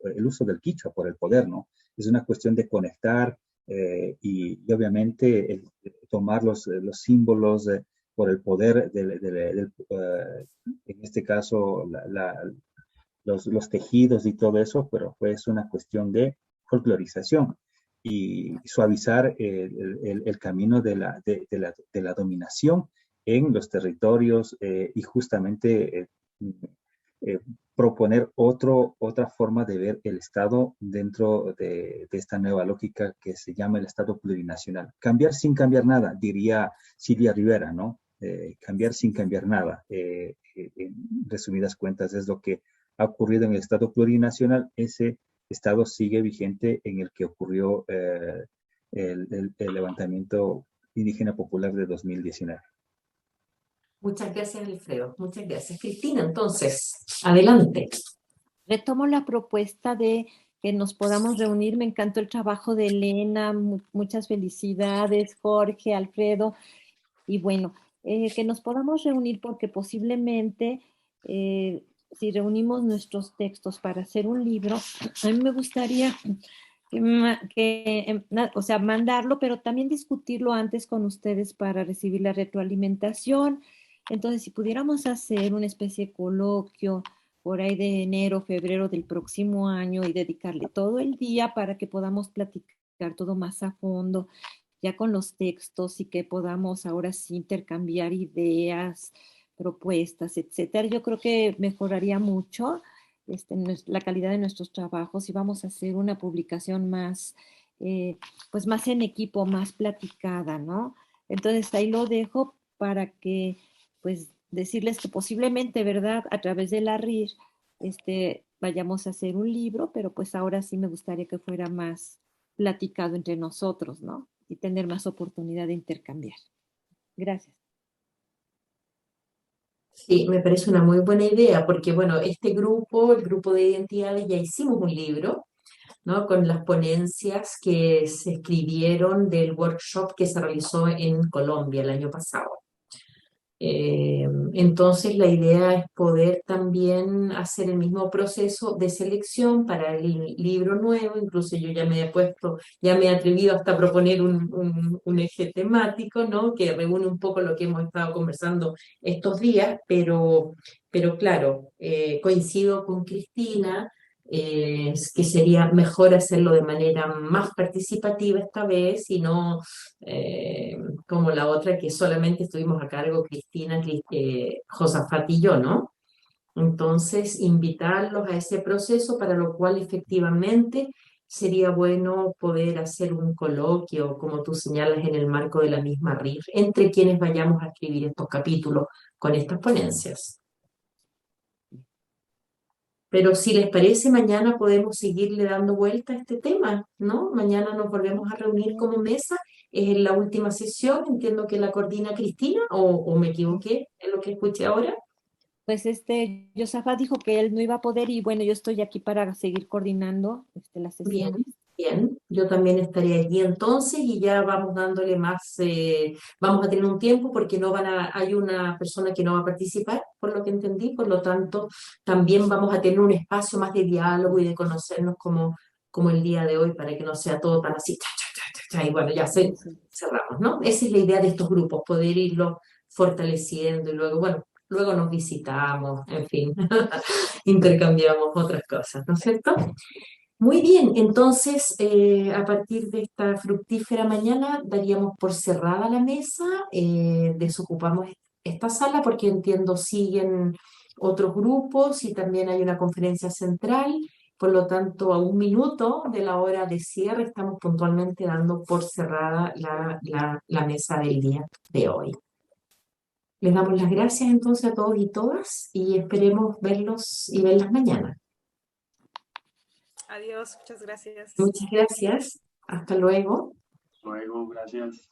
Speaker 5: del quichua por el poder, ¿no? Es una cuestión de conectar y obviamente tomar los símbolos por el poder en este caso los tejidos y todo eso, pero pues una cuestión de folclorización y suavizar el camino de la dominación en los territorios y justamente eh, proponer otra forma de ver el Estado dentro de esta nueva lógica que se llama el Estado plurinacional. Cambiar sin cambiar nada, diría Silvia Rivera, ¿no? Cambiar sin cambiar nada. En resumidas cuentas, es lo que ha ocurrido en el Estado plurinacional. Ese Estado sigue vigente en el que ocurrió el levantamiento indígena popular de 2019.
Speaker 1: Muchas gracias, Alfredo. Muchas gracias. Cristina, entonces, adelante.
Speaker 2: Retomo la propuesta de que nos podamos reunir. Me encantó el trabajo de Elena. Muchas felicidades, Jorge, Alfredo. Y bueno, que nos podamos reunir porque posiblemente si reunimos nuestros textos para hacer un libro, a mí me gustaría o sea, mandarlo, pero también discutirlo antes con ustedes para recibir la retroalimentación. Entonces, si pudiéramos hacer una especie de coloquio por ahí de enero, febrero del próximo año y dedicarle todo el día para que podamos platicar todo más a fondo ya con los textos y que podamos ahora sí intercambiar ideas, propuestas, etcétera. Yo creo que mejoraría mucho la calidad de nuestros trabajos y vamos a hacer una publicación más, pues más en equipo, más platicada, ¿no? Entonces ahí lo dejo para que, pues, decirles que posiblemente, ¿verdad? A través de la RIR, vayamos a hacer un libro, pero pues ahora sí me gustaría que fuera más platicado entre nosotros, ¿no? Y tener más oportunidad de intercambiar. Gracias.
Speaker 1: Sí, me parece una muy buena idea, porque bueno, este grupo, el grupo de identidades, ya hicimos un libro, ¿no? Con las ponencias que se escribieron del workshop que se realizó en Colombia el año pasado. Entonces, la idea es poder también hacer el mismo proceso de selección para el libro nuevo. Incluso yo ya me he puesto, ya me he atrevido hasta a proponer un eje temático, ¿no? Que reúne un poco lo que hemos estado conversando estos días, pero claro, coincido con Cristina. Que sería mejor hacerlo de manera más participativa esta vez y no como la otra que solamente estuvimos a cargo Cristina, Josafat y yo, ¿no? Entonces, invitarlos a ese proceso, para lo cual efectivamente sería bueno poder hacer un coloquio, como tú señalas, en el marco de la misma RIF, entre quienes vayamos a escribir estos capítulos con estas ponencias. Pero si les parece, mañana podemos seguirle dando vuelta a este tema, ¿no? Mañana nos volvemos a reunir como mesa. Es en la última sesión, entiendo que la coordina Cristina, o me equivoqué en lo que escuché ahora.
Speaker 2: Pues Josafat dijo que él no iba a poder y bueno, yo estoy aquí para seguir coordinando las
Speaker 1: Bien,
Speaker 2: sesiones.
Speaker 1: bien. Yo también estaré allí entonces y ya vamos dándole más, vamos a tener un tiempo porque hay una persona que no va a participar, por lo que entendí, por lo tanto, también vamos a tener un espacio más de diálogo y de conocernos como el día de hoy, para que no sea todo tan así, cha, cha, cha, cha, cha, y bueno, ya cerramos, ¿no? Esa es la idea de estos grupos, poder irlos fortaleciendo y luego, bueno, luego nos visitamos, en fin, intercambiamos otras cosas, ¿no es cierto? Muy bien, entonces a partir de esta fructífera mañana daríamos por cerrada la mesa, desocupamos esta sala porque entiendo siguen otros grupos y también hay una conferencia central, por lo tanto a 1 minuto de la hora de cierre estamos puntualmente dando por cerrada la mesa del día de hoy. Les damos las gracias entonces a todos y todas y esperemos verlos y verlas mañana.
Speaker 3: Adiós, muchas gracias.
Speaker 1: Muchas gracias. Hasta luego.
Speaker 4: Luego, gracias.